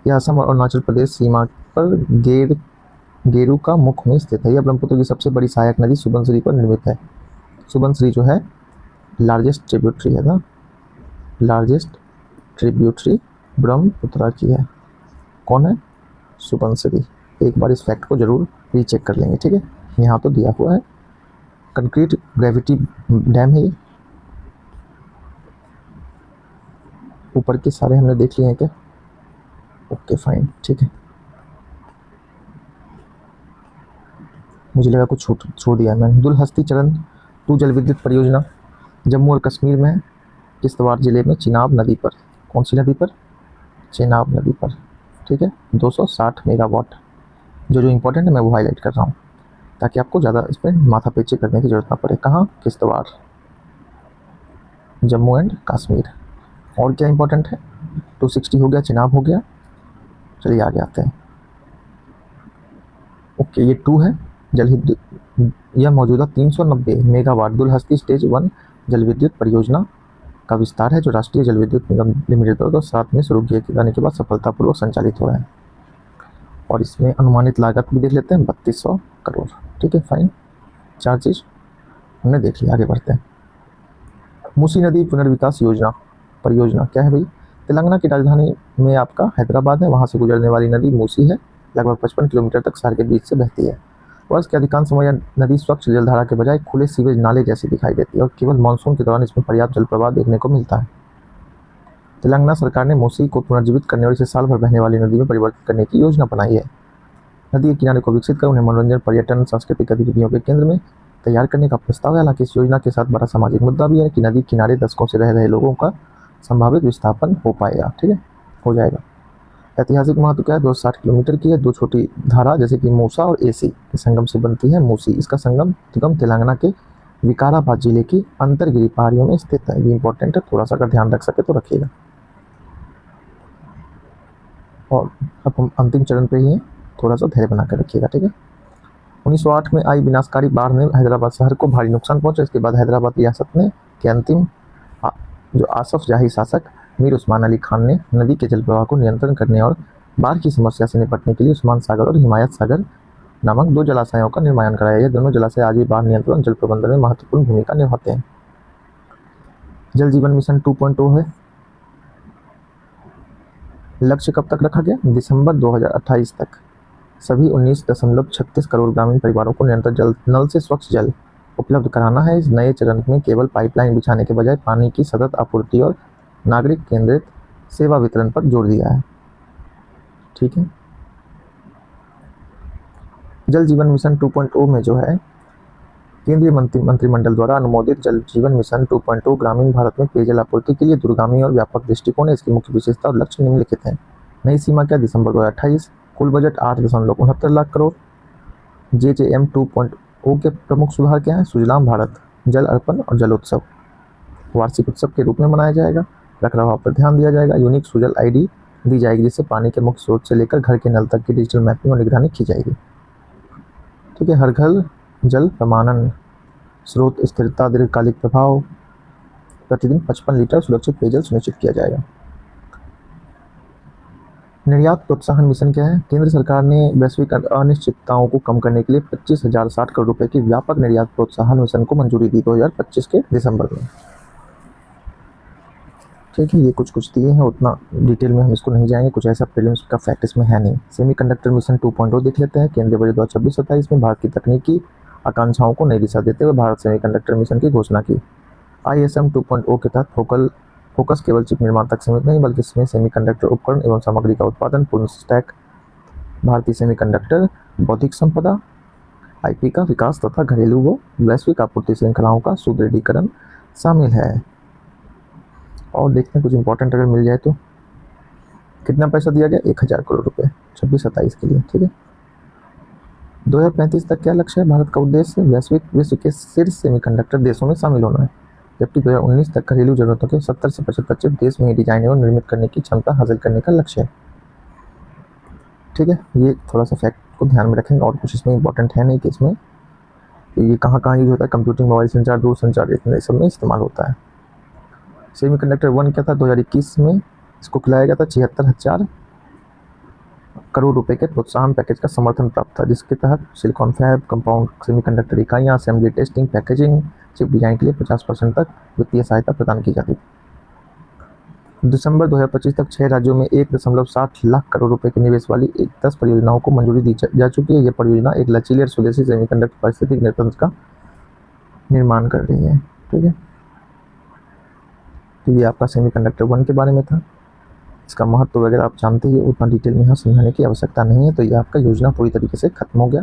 यह असम और अरुणाचल प्रदेश सीमा पर गेरू का मुख में स्थित है। यह ब्रह्मपुत्र की सबसे बड़ी सहायक नदी सुबनसिरी पर निर्मित है। सुबनसिरी जो है लार्जेस्ट ट्रिब्यूटरी है ना, लार्जेस्ट ट्रिब्यूटरी ब्रह्मपुत्र की है। कौन है? सुबनसिरी। एक बार इस फैक्ट को जरूर रीचेक कर लेंगे। ठीक है, यहाँ तो दिया हुआ है। कंक्रीट ग्रेविटी डैम है ये। ऊपर के सारे हमने देख लिए हैं क्या? Okay fine. ठीक है, मुझे लगा कुछ छोड़ दिया है मैंने। दुलहस्ती चरण 2 जल विद्युत परियोजना जम्मू और कश्मीर में है, किश्तवाड़ जिले में चिनाब नदी पर। कौन सी नदी पर? चिनाब नदी पर। ठीक है, 260 मेगावाट। जो इंपॉर्टेंट है मैं वो हाईलाइट कर रहा हूँ ताकि आपको ज़्यादा इस पर माथा पेची करने की जरूरत ना पड़े। कहाँ? किश्तवाड़, जम्मू एंड कश्मीर। और क्या इंपॉर्टेंट है? 260 हो गया, चिनाब हो गया। चलिए आगे आते हैं। ओके, ये 2 है जल विद्युत। यह मौजूदा 390 मेगावाट दुलहस्ती स्टेज 1 जल विद्युत परियोजना का विस्तार है, जो राष्ट्रीय जल विद्युत निगम लिमिटेड द्वारा 2007 में शुरू किए जाने के बाद सफलतापूर्वक संचालित हो रहा है। और इसमें अनुमानित लागत भी देख लेते हैं, 3200 करोड़। ठीक है, फाइन। 4 चीज़ हमने देख लिया, आगे बढ़ते हैं। मूसी नदी पुनर्विकास योजना परियोजना क्या है भाई? तेलंगाना की राजधानी में आपका हैदराबाद है, वहाँ से गुजरने वाली नदी मूसी है। लगभग 55 किलोमीटर तक शहर के बीच से बहती है। वर्ष के अधिकांश समय यह नदी स्वच्छ जलधारा के बजाय खुले सीवेज नाले जैसी दिखाई देती है और केवल मानसून के दौरान इसमें पर्याप्त जल प्रवाह देखने को मिलता है। तेलंगाना सरकार ने मूसी को पुनर्जीवित करने और इसे साल भर बहने वाली नदी में परिवर्तित करने की योजना बनाई है। नदी के किनारे को विकसित कर उन्हें मनोरंजन, पर्यटन, सांस्कृतिक गतिविधियों के केंद्र में तैयार करने का प्रस्ताव है। हालांकि इस योजना के साथ बड़ा सामाजिक मुद्दा भी है कि नदी किनारे दशकों से रह रहे लोगों का संभावित विस्थापन हो पाएगा। ठीक है, हो जाएगा। ऐतिहासिक महत्व क्या है? 260 किलोमीटर की है। 2 छोटी धारा जैसे कि मूसा और एसी के संगम से बनती है मूसी। इसका संगम तेलंगाना के विकाराबाद जिले की अंतरगिरी पहाड़ियों में स्थित है। ये इंपॉर्टेंट है, थोड़ा सा अगर ध्यान रख सके तो रखिएगा। और अब हम अंतिम चरण पे ही हैं, थोड़ा सा धैर्य बना कर रखिएगा। ठीक है, 1908 में आई विनाशकारी बाढ़ ने हैदराबाद शहर को भारी नुकसान पहुंचा। इसके बाद हैदराबाद रियासत ने के अंतिम जो आसफ जाही शासक मीर उस्मान अली खान ने नदी के जल प्रवाह को नियंत्रण करने और बाढ़ की समस्या से निपटने के लिए उस्मान सागर और हिमायत सागर नामक 2 जलाशयों का निर्माण कराया। ये दोनों जलाशय आज भी बाढ़ नियंत्रण जल प्रबंधन में महत्वपूर्ण भूमिका निभाते हैं। जल जीवन मिशन 2.0 है। लक्ष्य कब तक रखा गया? दिसंबर 2028 तक सभी 19.36 करोड़ ग्रामीण परिवारों को निरंतर जल नल से स्वच्छ जल उपलब्ध कराना है। इस नए चरण में केवल पाइपलाइन बिछाने के बजाय पानी की सतत आपूर्ति और नागरिक केंद्रित सेवा वितरण पर जोर दिया है। ठीक है, जल जीवन मिशन 2.0 में जो है केंद्रीय मंत्रिमंडल द्वारा अनुमोदित जल जीवन मिशन 2.0 ग्रामीण भारत में पेयजल आपूर्ति के लिए दूरगामी और व्यापक दृष्टिकोण है। इसकी मुख्य विशेषता और लक्ष्य निम्नलिखित हैं। नई सीमा क्या, दिसंबर 2028। कुल बजट 8.69 लाख करोड़। JJM 2.0 के प्रमुख सुधार क्या है, सुजलाम भारत, जल अर्पण और जल उत्सव वार्षिक उत्सव के रूप में मनाया जाएगा। रखरखाव पर ध्यान दिया जाएगा। यूनिक सुजल ID दी जाएगी, जिससे पानी के मुख्य स्रोत से लेकर घर के नल तक की डिजिटल मैपिंग और निगरानी की जाएगी। ठीक है। हर घर जल प्रमाणन, स्रोत स्थिरता, दीर्घकालिक प्रभाव, प्रतिदिन 55 लीटर सुरक्षित पेयजल सुनिश्चित किया जाएगा। निर्यात प्रोत्साहन मिशन क्या है, केंद्र सरकार ने वैश्विक अनिश्चितताओं को कम करने के लिए 25,060 करोड़ रुपए की व्यापक निर्यात प्रोत्साहन मिशन को मंजूरी दी 2025 के दिसंबर में। ठीक है, ये कुछ दिए हैं, उतना डिटेल में हम इसको नहीं जाएंगे, कुछ ऐसा प्रीलिम्स का फैक्ट इसमें है नहीं। सेमीकंडक्टर मिशन 2.0 देख लेते हैं। केंद्रीय बजट 2026-27 में भारत की तकनीकी आकांक्षाओं को नई दिशा देते हुए भारत सेमीकंडक्टर मिशन की घोषणा की। ISM 2.0 के तहत फोकस केवल चिप निर्माण तक सीमित नहीं, बल्कि इसमें सेमीकंडक्टर उपकरण एवं सामग्री का उत्पादन, पूर्ण स्टैक भारतीय सेमीकंडक्टर बौद्धिक संपदा IP का विकास तथा घरेलू व वैश्विक आपूर्ति श्रृंखलाओं का सुदृढ़ीकरण शामिल है। और देखते हैं कुछ इंपॉर्टेंट अगर मिल जाए तो। कितना पैसा दिया गया, 1000 करोड़ रुपए 26-27 के लिए। ठीक है। 2035 तक क्या लक्ष्य है, भारत का उद्देश्य विश्व के शीर्ष सेमीकंडक्टर देशों में शामिल होना है, जबकि 2019 तक घरेलू जरूरतों के 70 से 75 चिप देश में ही डिजाइन एवं निर्मित करने की क्षमता हासिल करने का लक्ष्य है। ठीक है, ये थोड़ा सा फैक्ट को ध्यान में रखेंगे। और कुछ इसमें इंपॉर्टेंट है नहीं कि इसमें ये कहाँ यूज होता है, कंप्यूटिंग, मोबाइल संचार, दूरसंचार, इतने सब में इस्तेमाल होता है। सेमीकंडक्टर 1 क्या था, 2021 में इसको खिलाया गया था 76,000 करोड़ रुपए के प्रोत्साहन पैकेज का समर्थन प्राप्त था, जिसके तहत सिलिकॉन फैब, कंपाउंड सेमीकंडक्टर इकाइयाँ, assembly, testing, packaging, chip design के लिए 50% तक वित्तीय सहायता प्रदान की जाती थी। दिसंबर 2025 तक 6 राज्यों में 1.7 लाख करोड़ रुपए के निवेश वाली 10 परियोजनाओं को मंजूरी दी जा चुकी है। यह परियोजना एक लचीले और स्वदेशी सेमीकंडक्टर पारिस्थितिकी तंत्र का निर्माण कर रही है। ठीक है, तो ये आपका सेमीकंडक्टर 1 के बारे में था। इसका महत्व वगैरह आप जानते ही, उतना डिटेल में यहाँ समझाने की आवश्यकता नहीं है। तो ये आपका योजना पूरी तरीके से खत्म हो गया।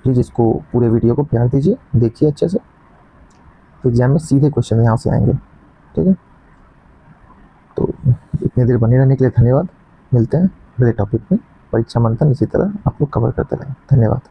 प्लीज़ इसको पूरे वीडियो को प्यार दीजिए, देखिए अच्छे से, तो एग्जाम में सीधे क्वेश्चन यहाँ से आएंगे। ठीक है, तो इतनी देर बने रहने के लिए धन्यवाद। मिलते हैं अगले टॉपिक में। परीक्षा मंथन इसी तरह आप लोग कवर करते रहें। धन्यवाद।